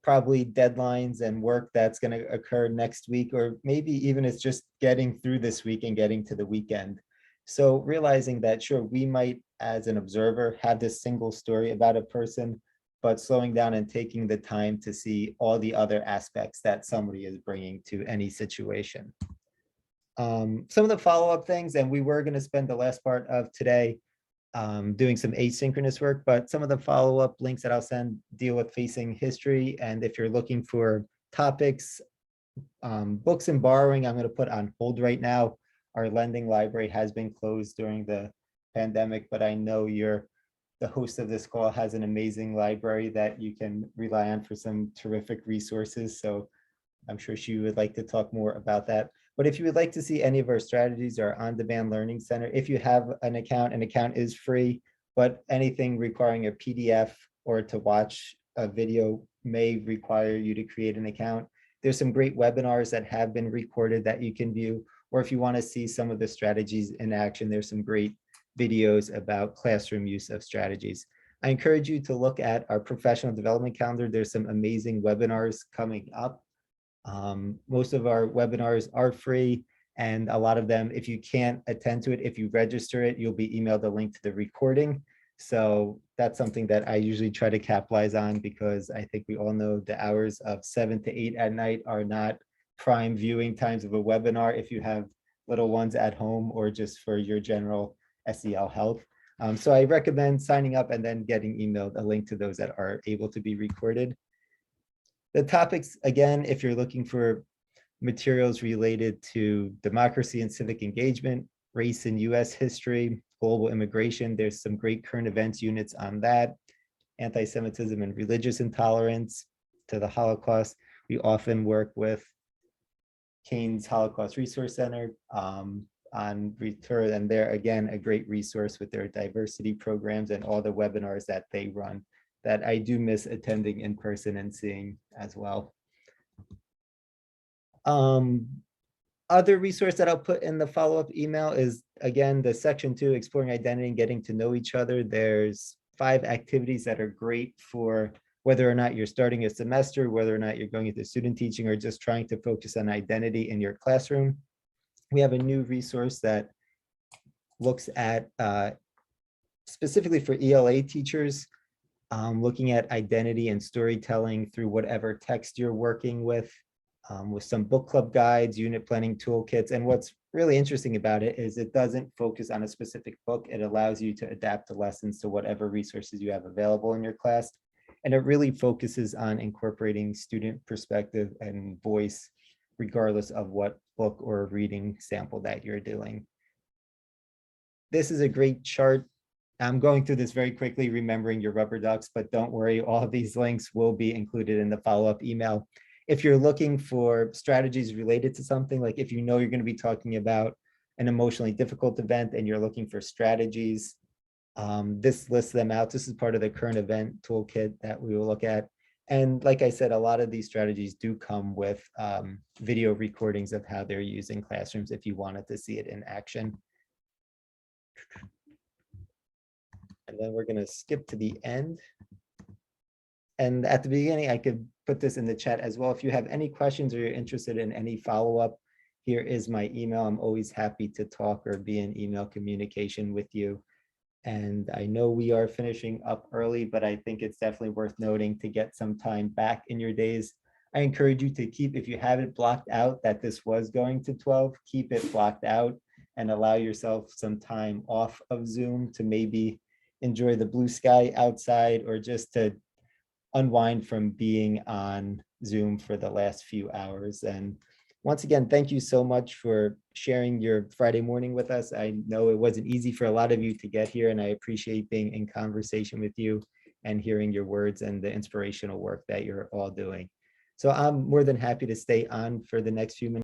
probably deadlines and work that's going to occur next week, or maybe even it's just getting through this week and getting to the weekend. So realizing that, sure, we might, as an observer, have this single story about a person, but slowing down and taking the time to see all the other aspects that somebody is bringing to any situation. Some of the follow-up things, and we were going to spend the last part of today doing some asynchronous work, but some of the follow-up links that I'll send deal with facing history. And if you're looking for topics, books and borrowing, I'm going to put on hold right now. Our lending library has been closed during the pandemic, but I know the host of this call has an amazing library that you can rely on for some terrific resources. So I'm sure she would like to talk more about that. But if you would like to see any of our strategies, our on-demand learning center, if you have an account is free, but anything requiring a PDF or to watch a video may require you to create an account. There's some great webinars that have been recorded that you can view, or if you want to see some of the strategies in action, there's some great videos about classroom use of strategies. I encourage you to look at our professional development calendar. There's some amazing webinars coming up. Most of our webinars are free, and a lot of them, if you can't attend to it, if you register it, you'll be emailed a link to the recording. So that's something that I usually try to capitalize on, because I think we all know the hours of 7 to 8 at night are not prime viewing times of a webinar if you have little ones at home or just for your general SEL health. So I recommend signing up and then getting emailed a link to those that are able to be recorded. The topics, again, if you're looking for materials related to democracy and civic engagement, race and US history, global immigration. There's some great current events units on that, anti-Semitism and religious intolerance to the Holocaust. We often work with Kean's Holocaust Resource Center on return, and they're again a great resource with their diversity programs and all the webinars that they run that I do miss attending in person and seeing as well. Other resource that I'll put in the follow-up email is, again, the section 2, exploring identity and getting to know each other. There's 5 activities that are great for whether or not you're starting a semester, whether or not you're going into student teaching, or just trying to focus on identity in your classroom. We have a new resource that looks at specifically for ELA teachers, looking at identity and storytelling through whatever text you're working with some book club guides, unit planning toolkits. And what's really interesting about it is it doesn't focus on a specific book. It allows you to adapt the lessons to whatever resources you have available in your class. And it really focuses on incorporating student perspective and voice, regardless of what book or reading sample that you're doing. This is a great chart. I'm going through this very quickly, remembering your rubber ducks, but don't worry, all of these links will be included in the follow-up email. If you're looking for strategies related to something, like if you know you're going to be talking about an emotionally difficult event and you're looking for strategies, this lists them out. This is part of the current event toolkit that we will look at. And like I said, a lot of these strategies do come with video recordings of how they're used in classrooms if you wanted to see it in action. And then we're going to skip to the end. And at the beginning, I could put this in the chat as well. If you have any questions or you're interested in any follow-up, here is my email. I'm always happy to talk or be in email communication with you. And I know we are finishing up early, but I think it's definitely worth noting to get some time back in your days. I encourage you to keep, if you have it blocked out that this was going to 12, keep it blocked out and allow yourself some time off of Zoom to maybe enjoy the blue sky outside or just to unwind from being on Zoom for the last few hours. And once again, thank you so much for sharing your Friday morning with us. I know it wasn't easy for a lot of you to get here, and I appreciate being in conversation with you and hearing your words and the inspirational work that you're all doing. So I'm more than happy to stay on for the next few minutes.